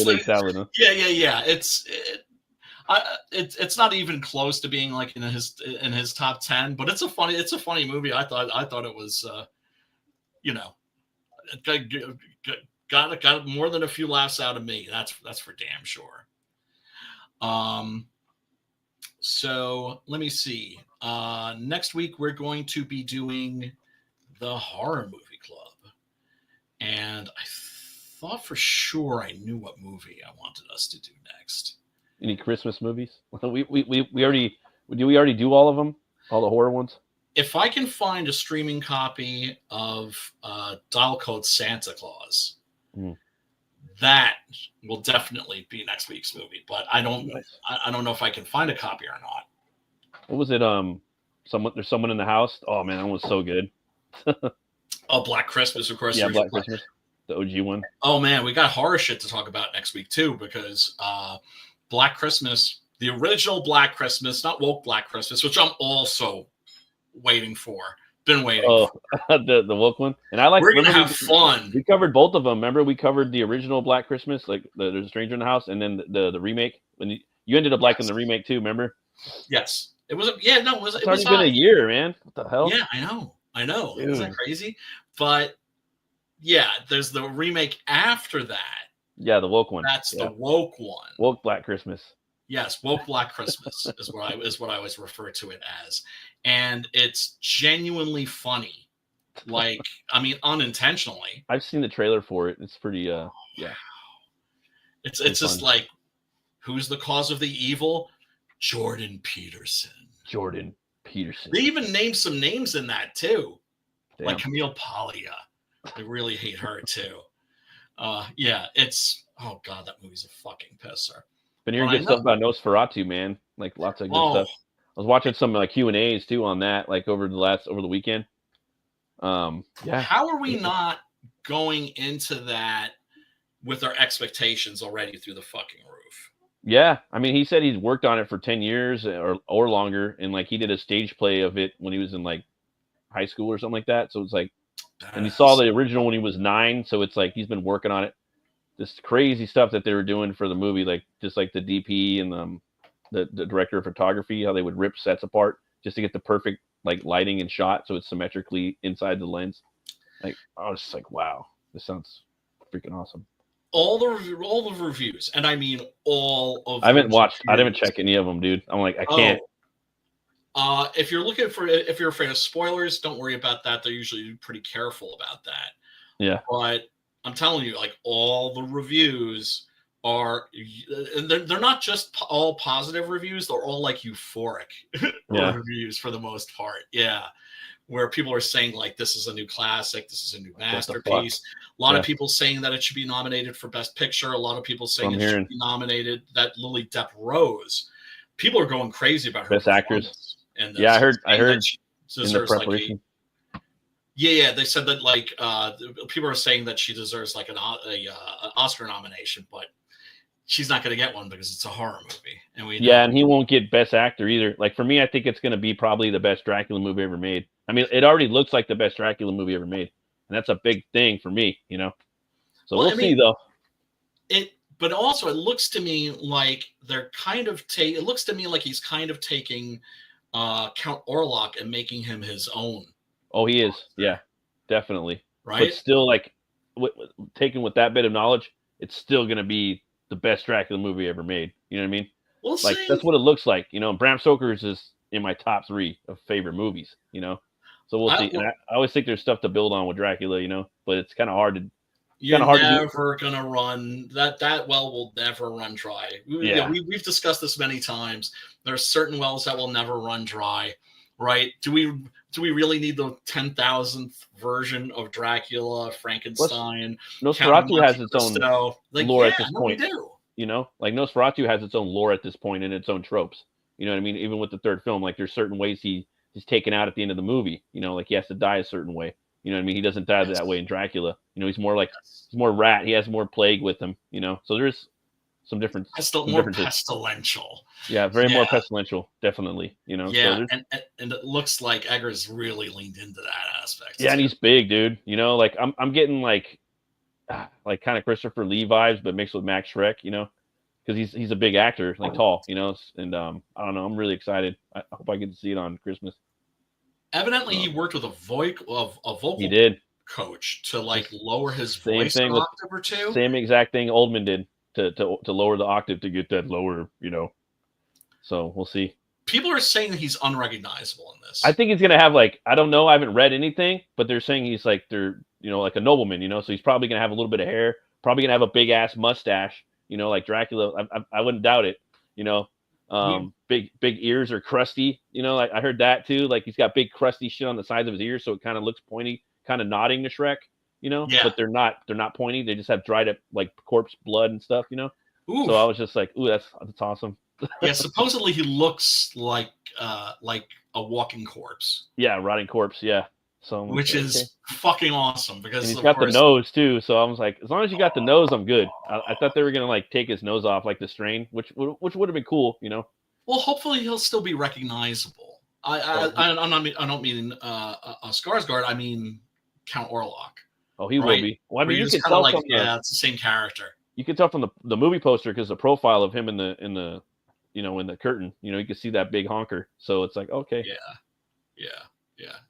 egg salad, huh? Yeah. It's not even close to being like in his top 10, but it's a funny movie. I thought it was got more than a few laughs out of me. That's for damn sure. So let me see. Next week we're going to be doing the Horror Movie Club, and I thought for sure I knew what movie I wanted us to do next. Any Christmas movies? We already do all of them, all the horror ones. If I can find a streaming copy of Dial Code Santa Claus, that will definitely be next week's movie. But I don't know if I can find a copy or not. What was it? There's someone in the house. Oh man, that one was so good. Oh, Black Christmas, of course. Yeah, Black Christmas, the OG one. Oh man, we got horror shit to talk about next week too, because Black Christmas, the original Black Christmas, not woke Black Christmas, which I'm also waiting for. Been waiting. Oh, the woke one, and I like. We're gonna have fun. We covered both of them. Remember, we covered the original Black Christmas, like There's a Stranger in the House, and then the remake. When you ended up liking the remake too, remember? Yes, it was. It was. It's already been a year, man. What the hell? Yeah, I know. Dude. Isn't that crazy? But yeah, there's the remake after that. Yeah, the woke one. That's the woke one. Woke Black Christmas. Yes, woke Black Christmas is what I always refer to it as, and it's genuinely funny. Like, I mean, unintentionally. I've seen the trailer for it. It's pretty. Yeah. It's just like, who's the cause of the evil? Jordan Peterson. They even named some names in that too, like Camille Paglia. I really hate her too. Yeah, it's god, that movie's a fucking pisser. Been hearing good stuff about Nosferatu, man. Like lots of good stuff. I was watching some like Q&As too on that, like over the weekend. Yeah. How are we not going into that with our expectations already through the fucking roof? Yeah, I mean, he said he's worked on it for 10 years or longer, and like he did a stage play of it when he was in like high school or something like that. So it's like, And you saw the original when he was 9, so it's like he's been working on it. This crazy stuff that they were doing for the movie, like just like the DP and the director of photography, how they would rip sets apart just to get the perfect like lighting and shot, so it's symmetrically inside the lens. Like I was just like, wow, this sounds freaking awesome. All the reviews, and I mean all of. I haven't watched. I didn't check any of them, dude. I'm like, I can't. If you're afraid of spoilers, don't worry about that. They're usually pretty careful about that. Yeah. But I'm telling you, like all the reviews are, they're not just all positive reviews. They're all like euphoric reviews for the most part. Yeah. Where people are saying like, this is a new classic. This is a new masterpiece. A lot of people saying that it should be nominated for Best Picture. A lot of people saying it should be nominated. That Lily Depp Rose. People are going crazy about her Best Actress. And I heard in the preparation. They said that like people are saying that she deserves like an Oscar nomination, but she's not going to get one because it's a horror movie, and he won't get Best Actor either. Like for me, I think it's going to be probably the best Dracula movie ever made. I mean, it already looks like the best Dracula movie ever made, and that's a big thing for me, you know. So we'll see though. But also, it looks to me like they're kind of it looks to me like he's kind of taking Count Orlok and making him his own. Oh, he is. Yeah, definitely. Right. But still, like, taken with that bit of knowledge, it's still going to be the best Dracula movie ever made. You know what I mean? We'll see. That's what it looks like. You know, Bram Stoker's is in my top 3 of favorite movies, you know? So we'll see. And I always think there's stuff to build on with Dracula, you know? But it's kind of hard to You're never gonna run that well will never run dry. We've discussed this many times. There are certain wells that will never run dry, right? Do we really need the 10,000th version of Dracula, Frankenstein? Nosferatu has its own lore at this point. We do. You know, like Nosferatu has its own lore at this point and its own tropes. You know what I mean? Even with the third film, like there's certain ways he's taken out at the end of the movie. You know, like he has to die a certain way. You know what I mean? He doesn't die that way in Dracula. You know, he's more rat. He has more plague with him, you know? So there's some different pestilential. Yeah, more pestilential, definally, you know? Yeah, so and it looks like Eggers really leaned into that aspect. Yeah, and he's big, dude. You know, like I'm getting like kind of Christopher Lee vibes, but mixed with Max Schreck, you know? Because he's a big actor, like tall, you know? And I don't know, I'm really excited. I hope I get to see it on Christmas. Evidently, he worked with a vocal coach to like lower his voice an octave or two. Same exact thing Oldman did to lower the octave to get that lower, you know. So we'll see. People are saying that he's unrecognizable in this. I think he's gonna have like, I don't know, I haven't read anything, but they're saying he's like like a nobleman, you know. So he's probably gonna have a little bit of hair, probably gonna have a big ass mustache, you know, like Dracula. I wouldn't doubt it, you know. Big ears are crusty, you know. Like I heard that too. Like he's got big crusty shit on the sides of his ears, so it kind of looks pointy, kind of nodding to Shrek, you know. Yeah. But they're not pointy. They just have dried up like corpse blood and stuff, you know. Ooh. So I was just like, ooh, that's awesome. Yeah, supposedly he looks like a walking corpse. Yeah, rotting corpse. Yeah. So which is fucking awesome because and he's got the nose too. So I was like, as long as you got the nose, I'm good. I thought they were gonna like take his nose off like the Strain, which would have been cool, you know. Well, hopefully he'll still be recognizable. I don't mean Skarsgård. I mean Count Orlok. Oh, he will be. Well, I mean, you can tell like, it's the same character. You can tell from the movie poster because the profile of him in the curtain, you know, you can see that big honker. So it's like, okay. Yeah.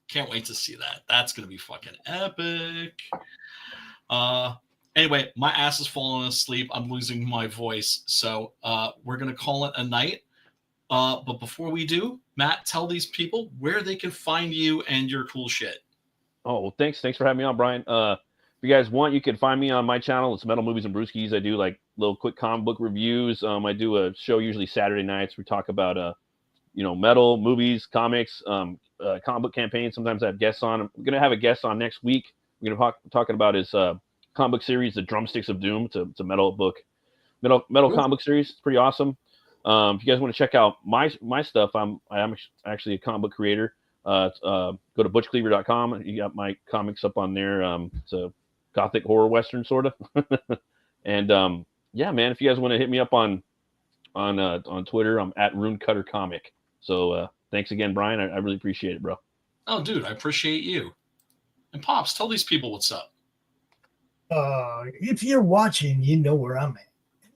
Can't wait to see that. That's going to be fucking epic. Anyway, my ass is falling asleep. I'm losing my voice. So we're going to call it a night. But before we do, Matt, tell these people where they can find you and your cool shit. Oh, well, thanks for having me on, Brian. If you guys want, you can find me on my channel. It's Metal Movies and Brewskis. I do like little quick comic book reviews. I do a show usually Saturday nights. We talk about metal, movies, comics, comic book campaigns. Sometimes I have guests on. I'm going to have a guest on next week. We're going to talking about his comic book series, The Drumsticks of Doom. It's a metal book, metal comic book series. It's pretty awesome. If you guys want to check out my stuff, I'm actually a comic book creator. Go to butchcleaver.com. You got my comics up on there. It's a gothic horror western sort of. And yeah, man, if you guys want to hit me up on Twitter, I'm at RuneCutterComic. So thanks again, Brian. I really appreciate it, bro. Oh, dude, I appreciate you. And Pops, tell these people what's up. If you're watching, you know where I'm at.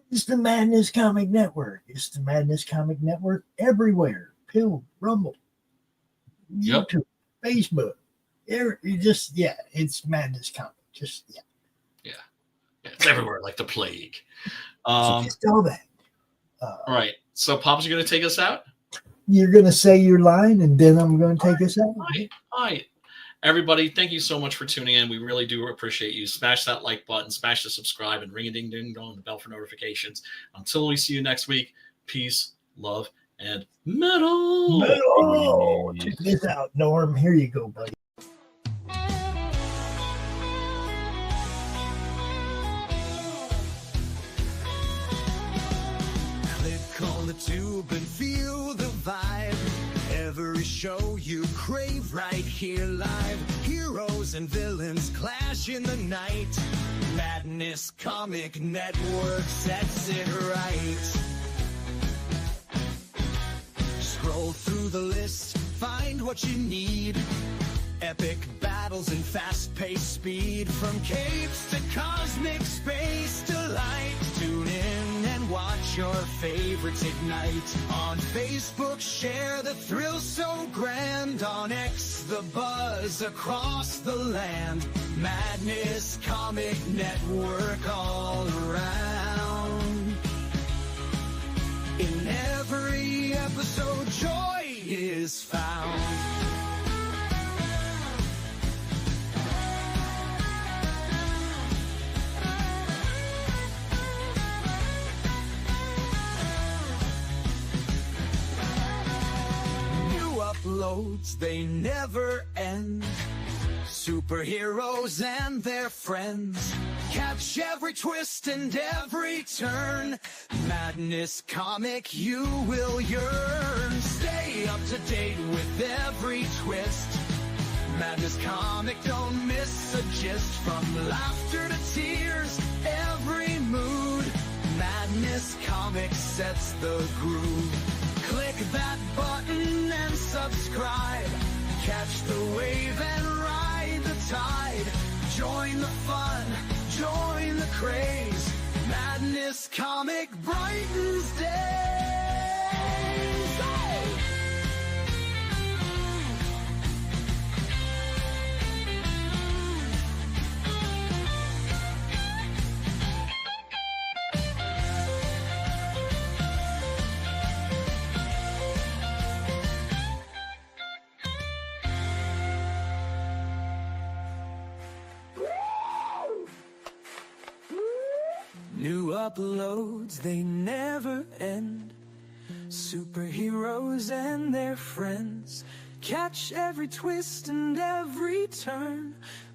It's the Madness Comic Network. It's the Madness Comic Network everywhere. Pill, Rumble, YouTube, Facebook. It's Madness Comic. Yeah, it's everywhere like the plague. So just know that. All right. So, Pops, you're going to take us out? You're going to say your line, and then I'm going to take us out. All right. Everybody, thank you so much for tuning in. We really do appreciate you. Smash that like button, smash the subscribe, and ring-a-ding-ding-dong, the bell for notifications. Until we see you next week, peace, love, and metal. Metal. Check this out, Norm. Here you go, buddy. Click on the tube and feel the vibe. Every show you crave right here live. Heroes and villains clash in the night. Madness Comic Network sets it right. Scroll through the list, find what you need. Epic battles and fast-paced speed. From capes to cosmic space delight. Tune in and watch your favorites ignite. On Facebook, share the thrill so grand. On X, the buzz across the land. Madness Comic Network all around. In every episode, joy is found. Uploads, they never end. Superheroes and their friends. Catch every twist and every turn. Madness Comic, you will yearn. Stay up to date with every twist. Madness Comic, don't miss a gist. From laughter to tears, every mood. Madness Comic sets the groove. Click that button and subscribe. Catch the wave and ride the tide. Join the fun, join the craze. Madness Comic brightens days. Oh! New uploads, they never end. Superheroes and their friends. Catch every twist and every turn.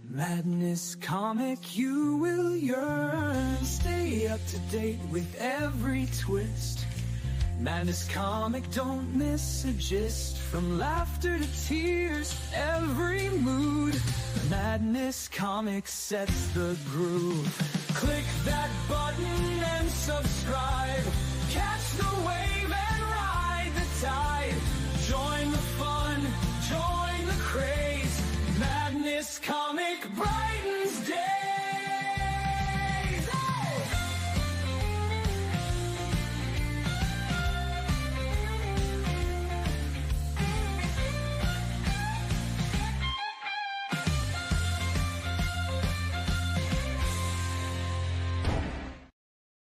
Madness Comic, you will yearn. Stay up to date with every twist. Madness Comic, don't miss a gist. From laughter to tears, every mood. Madness Comic sets the groove. Click that button and subscribe. Catch the wave and ride the tide. Join the fun, join the craze. Madness Comic brightens day.